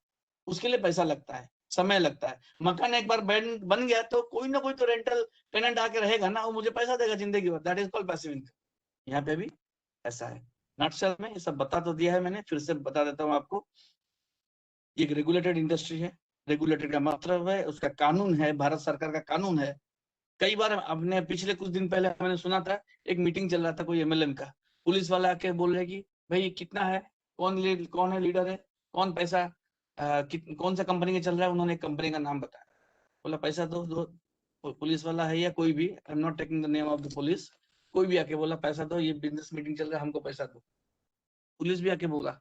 उसके लिए पैसा लगता है, समय लगता है। मकान एक बार बन गया तो कोई ना कोई तो रेंटल टेनेंट आके रहेगा ना, वो मुझे पैसा देगा जिंदगी भर, that is called passive income. यहाँ पे भी ऐसा है। नटशेल में ये सब बता तो दिया है मैंने, फिर से बता देता हूँ आपको। एक रेगुलेटेड इंडस्ट्री है, रेगुलेटेड का मतलब है उसका कानून है, भारत सरकार का कानून है। कई बार अपने पिछले कुछ दिन पहले मैंने सुना था, एक मीटिंग चल रहा था कोई MLM का, पुलिस वाला आके बोल रहे कि भाई कितना है, कौन है लीडर है, कौन पैसा कौन सा कंपनी का चल रहा है। उन्होंने एक कंपनी का नाम बताया, बोला पैसा दो। पुलिस वाला है या कोई भी, I am not taking the name of the police, कोई भी आके बोला पैसा दो, ये बिजनेस मीटिंग चल रहा है, हमको पैसा दो। पुलिस भी आके बोला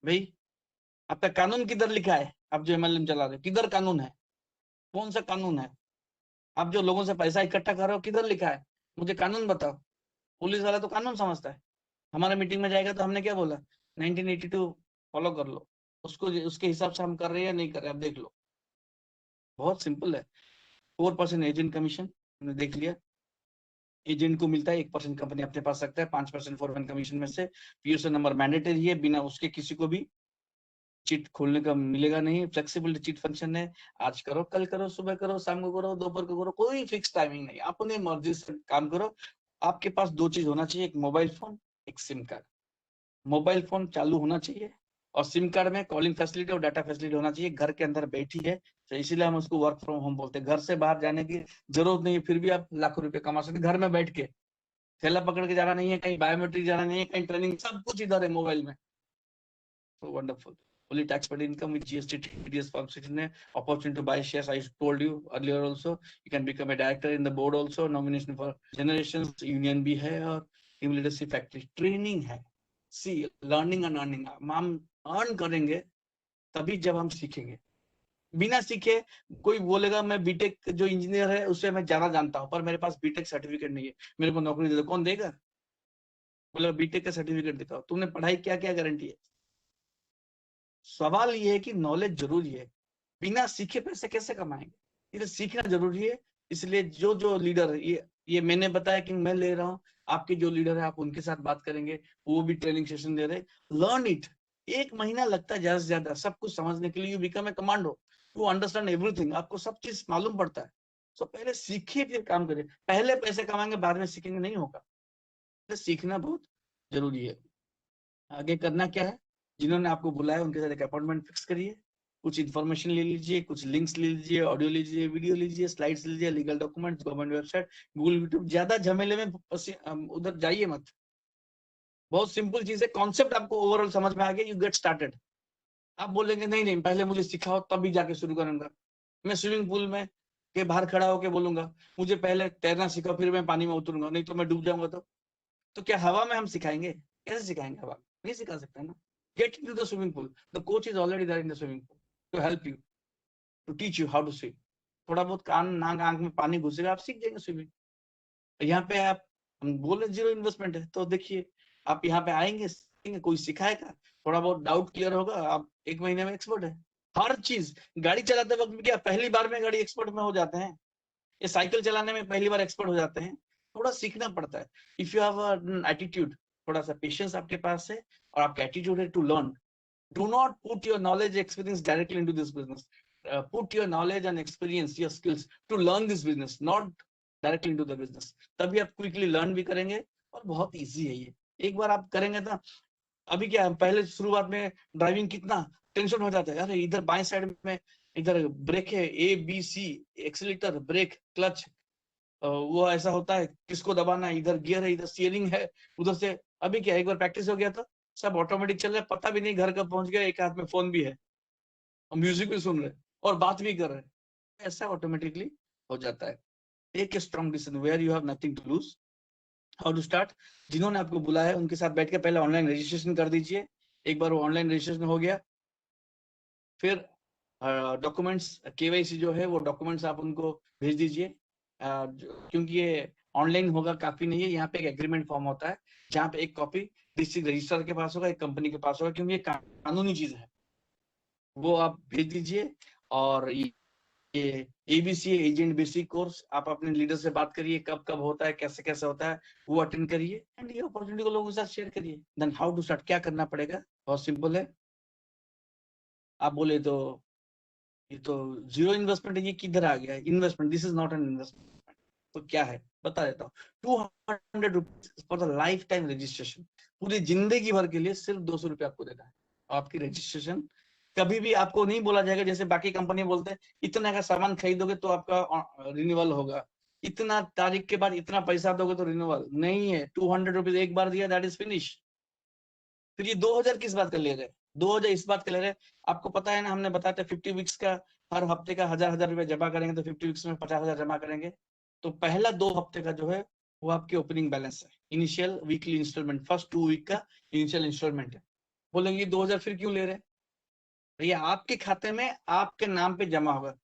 भाई आपका कानून किधर लिखा है, आप जो MLM चला रहे किधर कानून है, कौन सा कानून है, आप जो लोगों से पैसा इकट्ठा कर रहे हो किधर लिखा है, मुझे कानून बताओ। पुलिस वाला तो कानून समझता है। हमारा मीटिंग में जाएगा तो हमने क्या बोला, 1982 फॉलो कर लो, उसको उसके हिसाब से हम कर रहे हैं या नहीं कर रहे, आप देख लो। बहुत सिंपल है। 4% एजेंट कमीशन हमने देख लिया, एजेंट को मिलता है, 1% कंपनी अपने पास रखता है, 5% फोरमैन कमीशन में से। PSO नंबर मैंडेटरी है, बिना उसके किसी को भी चिट खोलने का मिलेगा नहीं। फ्लेक्सिबल चिट फंक्शन है, आज करो, कल करो, सुबह करो, शाम को करो, दोपहर को करो, कोई फिक्स टाइमिंग नहीं, अपने मर्जी से काम करो। आपके पास 2 चीज होना चाहिए, एक मोबाइल फोन, एक सिम कार्ड। मोबाइल फोन चालू होना चाहिए, और सिम कार्ड में कॉलिंग फैसिलिटी और डाटा फैसिलिटी होना चाहिए। घर के अंदर बैठी है, तो इसीलिए हम उसको वर्क फ्रॉम होम बोलते हैं। घर से बाहर जाने की जरूरत नहीं है, फिर भी आप लाखों रुपए कमा सकते घर में बैठ के। थैला पकड़ के जाना नहीं है, कहीं बायोमेट्रिक जाना नहीं है, कहीं ट्रेनिंग, सब कुछ इधर है मोबाइल में। So wonderful. Fully tax paid income with GST, TDS, Form 16, opportunity to buy shares. I told you earlier also. You can become a director in the board also. Nomination for generations, union भी है और team leadership factory training है. See, learning and earning. हम earn करेंगे तभी जब हम सीखेंगे। बिना सीखे कोई बोलेगा मैं बीटेक जो इंजीनियर है उससे मैं ज्यादा जानता हूँ, पर मेरे पास बीटेक सर्टिफिकेट नहीं है, मेरे को नौकरी दे दो, कौन देगा? बोलेगा बीटेक का सर्टिफिकेट दिखाओ, तुमने पढ़ाई क्या क्या गारंटी है? सवाल ये है कि नॉलेज जरूरी है, बिना सीखे पैसे कैसे कमाएंगे? इसलिए सीखना जरूरी है। इसलिए जो जो लीडर, ये मैंने बताया कि मैं ले रहा हूँ, आपके जो लीडर है आप उनके साथ बात करेंगे, वो भी ट्रेनिंग सेशन दे रहे। Learn it. 1 महीना लगता है ज्यादा से ज्यादा सब कुछ समझने के लिए। You become a commando to understand everything. आपको सब चीज मालूम पड़ता है। सो पहले सीखिए फिर काम करिए। पहले पैसे कमाएंगे बाद में सीखेंगे नहीं होगा। सीखना बहुत जरूरी है। आगे करना क्या है, जिन्होंने आपको बुलाया उनके साथ एक अपॉइंटमेंट फिक्स करिए, कुछ इन्फॉर्मेशन ले लीजिए, कुछ लिंक्स ले लीजिए, ऑडियो लीजिए, वीडियो लीजिए, स्लाइड्स लीजिए, legal documents, government website, Google, YouTube. ज्यादा झमेले में उधर जाइए मत। बहुत सिंपल चीज है, कॉन्सेप्ट आपको ओवरऑल समझ में आ गया, यू गेट स्टार्टेड। आप बोलेंगे नहीं नहीं पहले मुझे सिखाओ तभी जाके शुरू करूंगा। मैं स्विमिंग पूल में के बाहर खड़ा होकर बोलूंगा मुझे पहले तैरना सिखाओ फिर मैं पानी में उतरूंगा, नहीं तो मैं डूब जाऊंगा। तो क्या हवा में हम सिखाएंगे? कैसे सिखाएंगे? हवा में नहीं सिखा सकते ना। Get into the swimming pool. The coach is already there in the swimming pool to help you, to teach you how to swim. थोड़ा बहुत कान नाक आंख में पानी घुसेगा, आप सीख जाएंगे स्विमिंग। यहाँ पे आप, हम बोले जीरो इन्वेस्टमेंट है, तो देखिए आप यहाँ पे आएंगे, सीखेंगे, कोई सिखाएगा, थोड़ा बहुत डाउट क्लियर होगा, आप 1 महीने में एक्सपर्ट है। हर चीज, गाड़ी चलाते वक्त भी क्या पहली बार में गाड़ी एक्सपर्ट में हो जाते हैं? ये साइकिल चलाने में पहली बार एक्सपर्ट हो जाते हैं? थोड़ा सीखना पड़ता है। इफ यू हैव एटीट्यूड, थोड़ा सा पेशेंस आपके पास है और आपका एटीट्यूड है to learn, do not put your knowledge experience directly into this business. Put your knowledge and experience, your skills to learn this business, not directly into the business. तभी आप quickly learn भी करेंगे और बहुत easy है ये। एक बार आप करेंगे ना, अभी क्या पहले शुरुआत में ड्राइविंग कितना टेंशन हो जाता है, अरे इधर बाएं साइड में इधर ब्रेक है, A B C, accelerator, brake, clutch, वो ऐसा होता है, किसको दबाना है, इधर गियर है, इधर स्टीयरिंग है, उधर से। अभी क्या एक बार प्रैक्टिस हो गया तो सब ऑटोमेटिक चल रहा है, पता भी नहीं घर कब पहुंच गया, एक हाथ में फोन भी है और म्यूजिक भी सुन रहे और बात भी कर रहे हैं, ऐसा ऑटोमेटिकली हो जाता है। Take a strong decision where you have nothing to lose. How to start? जिन्होंने आपको बुलाया है उनके साथ बैठ के पहले ऑनलाइन रजिस्ट्रेशन कर दीजिए। एक बार वो ऑनलाइन रजिस्ट्रेशन हो गया, फिर डॉक्यूमेंट्स, केवाईसी जो है वो डॉक्यूमेंट्स आप उनको भेज दीजिए। क्योंकि ये ऑनलाइन होगा काफी नहीं है, यहाँ पे एक एग्रीमेंट फॉर्म होता है जहाँ पे एक कॉपी डिस्ट्रिक्ट रजिस्ट्रार के पास होगा, एक कंपनी के पास होगा, क्योंकि ये कानूनी चीज है, वो आप भेज दीजिए। और ये एबीसी एजेंट बेसिक कोर्स आप अपने लीडर से बात करिए, कब कब होता है, कैसे कैसे होता है, वो अटेंड करिए एंड ये अपॉर्चुनिटी को लोगों के साथ शेयर करिए। देन हाउ टू स्टार्ट, क्या करना पड़ेगा? बहुत सिंपल है। आप बोले तो ये तो जीरो इन्वेस्टमेंट है, ये किधर आ गया investment? This is not an investment. तो क्या है बता देता हूँ। 200 rupees for the life time registration, पूरी जिंदगी भर के लिए सिर्फ 200 रुपये आपको देना है। आपकी रजिस्ट्रेशन कभी भी आपको नहीं बोला जाएगा, जैसे बाकी कंपनी बोलते हैं इतना का सामान खरीदोगे तो आपका रिन्यूअल होगा, इतना तारीख के बाद इतना पैसा दोगे तो रिन्यूअल नहीं है। 200 रुपीज एक बार दिया, दैट इज फिनिश। फिर ये 2000 किस बात का ले रहे? 2000 इस बात का ले रहे, आपको पता है ना, हमने बताया था 50 वीक्स का हर हफ्ते का 1000 रुपए जमा करेंगे तो 50 वीक्स में 50,000 जमा करेंगे। तो पहला 2 हफ्ते का जो है वो आपकी ओपनिंग बैलेंस है, initial weekly instalment, first 2 week का इनिशियल इंस्टॉलमेंट है। बोलेंगे 2000 फिर क्यों ले रहे? भैया आपके खाते में आपके नाम पे जमा होगा।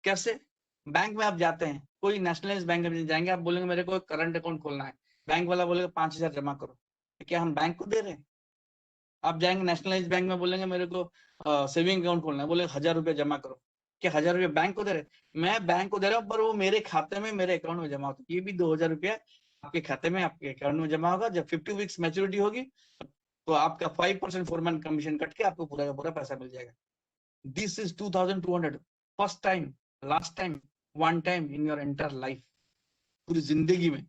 कैसे? बैंक में आप जाते हैं, कोई नेशनलाइज बैंक में जाएंगे, आप बोलेंगे मेरे को करंट अकाउंट खोलना है, बैंक वाला बोलेगा 5000 जमा करो, तो क्या हम बैंक को दे रहे हैं? आप जाएंगे नेशनलाइज बैंक में, बोलेंगे मेरे को सेविंग अकाउंट खोलना है, बोले 1000 रुपये जमा करो, क्या 1000 रुपये बैंक को दे रहे? मैं बैंक को दे रहा हूँ पर वो मेरे खाते में, मेरे अकाउंट में जमा होता है। ये भी 2000 रुपया आपके खाते में, आपके अकाउंट में जमा होगा। जब 50 वीक्स मैच्योरिटी होगी तो आपका 5% फोरमैन कमीशन कट के आपको पूरा का पूरा पैसा मिल जाएगा। This is 2200, first time, last time, one time in your entire life. पूरी जिंदगी में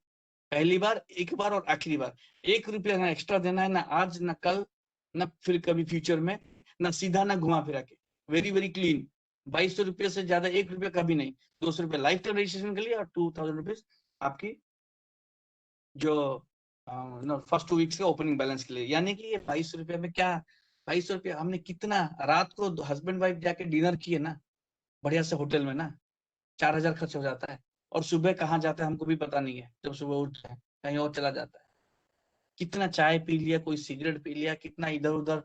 पहली बार, एक बार और आखिरी बार। 1 रुपया ना एक्स्ट्रा देना है, ना आज ना कल, ना फिर कभी फ्यूचर में, ना सीधा ना घुमा फिरा के, वेरी वेरी क्लीन। 2200 रुपये से ज्यादा 1 रुपया कभी नहीं। 200 रुपये लाइफ टाइम रजिस्ट्रेशन के लिए और 2000 रुपीज आपकी जो फर्स्ट 2 वीक्स का ओपनिंग बैलेंस के लिए। यानी कि ये 2200 रुपये में क्या, 2200 रुपये हमने कितना रात को हस्बैंड वाइफ जाके डिनर किए ना बढ़िया से होटल में ना, 4000 खर्च हो जाता है। और सुबह कहाँ जाता है हमको भी पता नहीं है, जब सुबह उठते हैं कहीं और चला जाता है। कितना चाय पी लिया, कोई सिगरेट पी लिया, कितना इधर उधर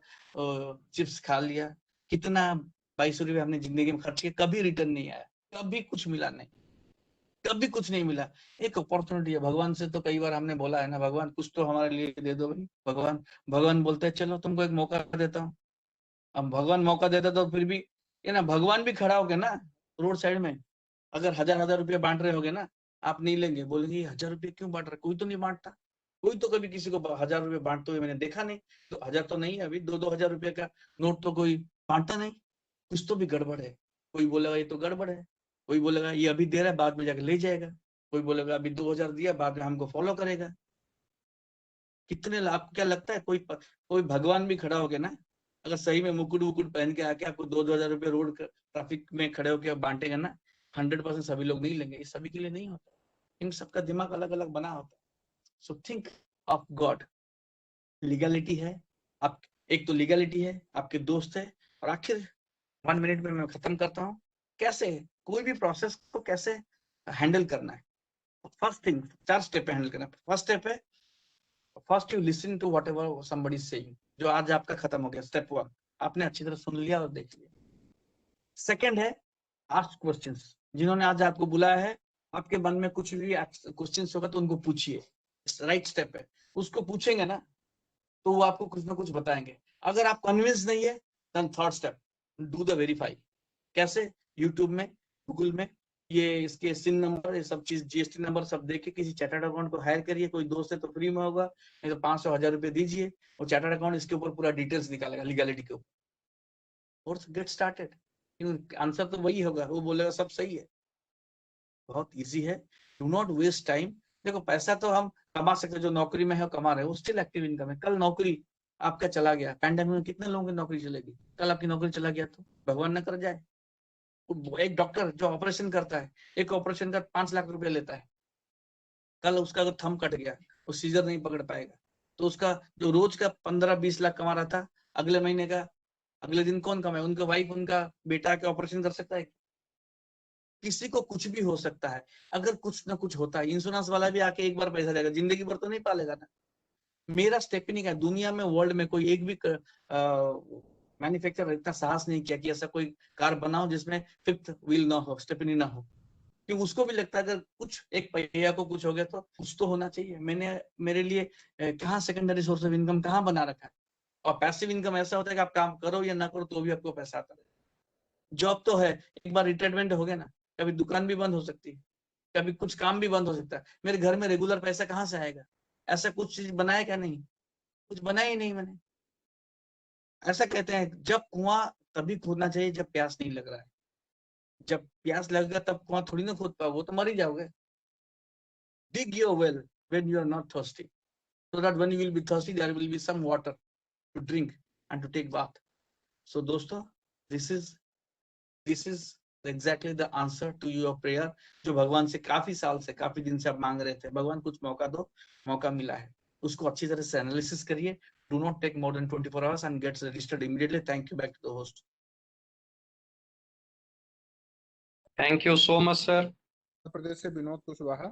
चिप्स खा लिया, कितना 2200 रुपये हमने जिंदगी में खर्च किए, कभी रिटर्न नहीं आया, कभी कुछ मिला नहीं, कभी कुछ नहीं मिला। एक अपॉर्चुनिटी है, भगवान से तो कई बार हमने बोला है ना, भगवान कुछ तो हमारे लिए दे दो भाई। भगवान बोलते हैं चलो तुमको एक मौका देता हूँ। अब भगवान मौका देता तो फिर भी ये ना, भगवान भी खड़ा हो गया ना रोड साइड में, अगर 1000 रुपये बांट रहे होगे ना, आप नहीं लेंगे, बोलेंगे 1000 रुपये क्यों बांट रहे, कोई तो नहीं बांटता, कोई तो कभी किसी को 1000 रुपये बांटते हुए मैंने देखा नहीं। तो 1000 तो नहीं है, अभी 2-2000 रुपये का नोट तो कोई बांटता नहीं, कुछ तो भी गड़बड़ है। कोई बोलेगा ये तो गड़बड़ है, कोई बोलेगा ये अभी दे रहा है बाद में जाके ले जाएगा, कोई बोलेगा अभी 2000 दिया बाद में हमको फॉलो करेगा। कितने आपको क्या लगता है कोई भगवान भी खड़ा हो गया ना, अगर सही में मुकुट वुकुट पहन के आके आपको 2-2000 रुपये रोड ट्रैफिक में खड़े होकर बांटेगा ना, 100% सभी लोग नहीं लेंगे। ये सभी के लिए नहीं होता, इन सबका दिमाग अलग अलग बना होता है। So think of God. Legality है, आप एक तो लीगलिटी है, आपके दोस्त है, और आखिर 1 मिनट में मैं खत्म करता हूँ, कैसे कोई भी प्रोसेस को कैसे हैंडल करना है। फर्स्ट थिंग, 4 स्टेप पे हैंडल करना है। फर्स्ट स्टेप है, first you listen to whatever somebody is saying, जो आज आपका खत्म हो गया स्टेप 1, आपने अच्छी तरह सुन लिया और देख लिया। सेकंड है आस्क क्वेश्चंस, जिन्होंने आज आपको बुलाया है, आपके मन में कुछ भी क्वेश्चंस होगा तो उनको पूछिए, राइट स्टेप है। उसको पूछेंगे ना तो वो आपको कुछ ना कुछ बताएंगे। अगर आप कन्विंस नहीं है, then third step, do the verify. कैसे? यूट्यूब में, गूगल में, ये इसके सिन नंबर, ये सब चीज, जीएसटी नंबर सब देके किसी चार्टर्ड अकाउंट को हायर करिए। कोई दोस्त है तो फ्री में होगा, नहीं तो 500-1000 रुपए दीजिए, और चार्टर्ड अकाउंट इसके ऊपर पूरा डिटेल्स निकालेगा लीगलिटी के ऊपर, और गेट स्टार्टेड। आंसर तो वही होगा, वो बोलेगा सब सही है। बहुत इजी है, डू नॉट वेस्ट टाइम। देखो पैसा तो हम कमा सकते, जो नौकरी में है कमा रहे हैं, वो स्टिल एक्टिव इनकम है। कल नौकरी आपका चला गया, पैंडेमिक में कितने लोगों की नौकरी चलेगी, कल आपकी नौकरी चला गया तो भगवान न कर जाए। एक डॉक्टर जो ऑपरेशन करता है, एक ऑपरेशन का 5 लाख रुपया लेता है, कल उसका अगर थंब कट गया, वो सीजर नहीं पकड़ पाएगा, तो उसका जो रोज का 15-20 लाख कमा रहा था, अगले महीने का अगले दिन कौन कमाए? उनका वाइफ, उनका बेटा के ऑपरेशन कर सकता है? किसी को कुछ भी हो सकता है। अगर कुछ ना कुछ होता है, इंश्योरेंस वाला भी आके एक बार पैसा देगा, जिंदगी भर तो नहीं पालेगा ना। मेरा स्टेपनी का दुनिया में, वर्ल्ड में कोई एक भी मैन्युफैक्चरर इतना साहस नहीं किया कि ऐसा कोई कार बनाओ जिसमें 5th व्हील ना हो, स्टेपनी ना हो, क्योंकि उसको भी लगता है अगर कुछ एक पहिया को कुछ हो गया तो कुछ तो होना चाहिए। मैंने मेरे लिए कहाँ सेकेंडरी सोर्स ऑफ इनकम कहाँ बना रखा है। और पैसिव इनकम ऐसा होता है कि आप काम करो या ना करो तो भी आपको पैसा आता है। जॉब तो है, एक बार रिटायरमेंट हो गया ना, कभी दुकान भी बंद हो सकती है, कभी कुछ काम भी बंद हो सकता है। मेरे घर में रेगुलर पैसा कहाँ से आएगा? ऐसा कुछ चीज बनाया क्या? नहीं, कुछ बनाया ही नहीं मैंने। ऐसा कहते हैं जब कुआं तभी खोदना चाहिए जब प्यास नहीं लग रहा है। जब प्यास लगेगा तब कुआं थोड़ी ना खोद पाओ, वो तो मर ही जाओगे। Dig your well when you are not thirsty, so that when you will be thirsty, there will be some water to drink and to take bath. So दोस्तों, this is exactly the answer to your prayer, जो भगवान से काफी साल से, काफी दिन से आप मांग रहे थे। भगवान कुछ मौका दो, मौका मिला है, उसको अच्छी तरह से एनालिसिस करिए। Do not take more than 24 hours and get registered immediately. Thank you. Back to the host. Thank you so much sir. Uttar Pradesh से विनोद कुशवाहा।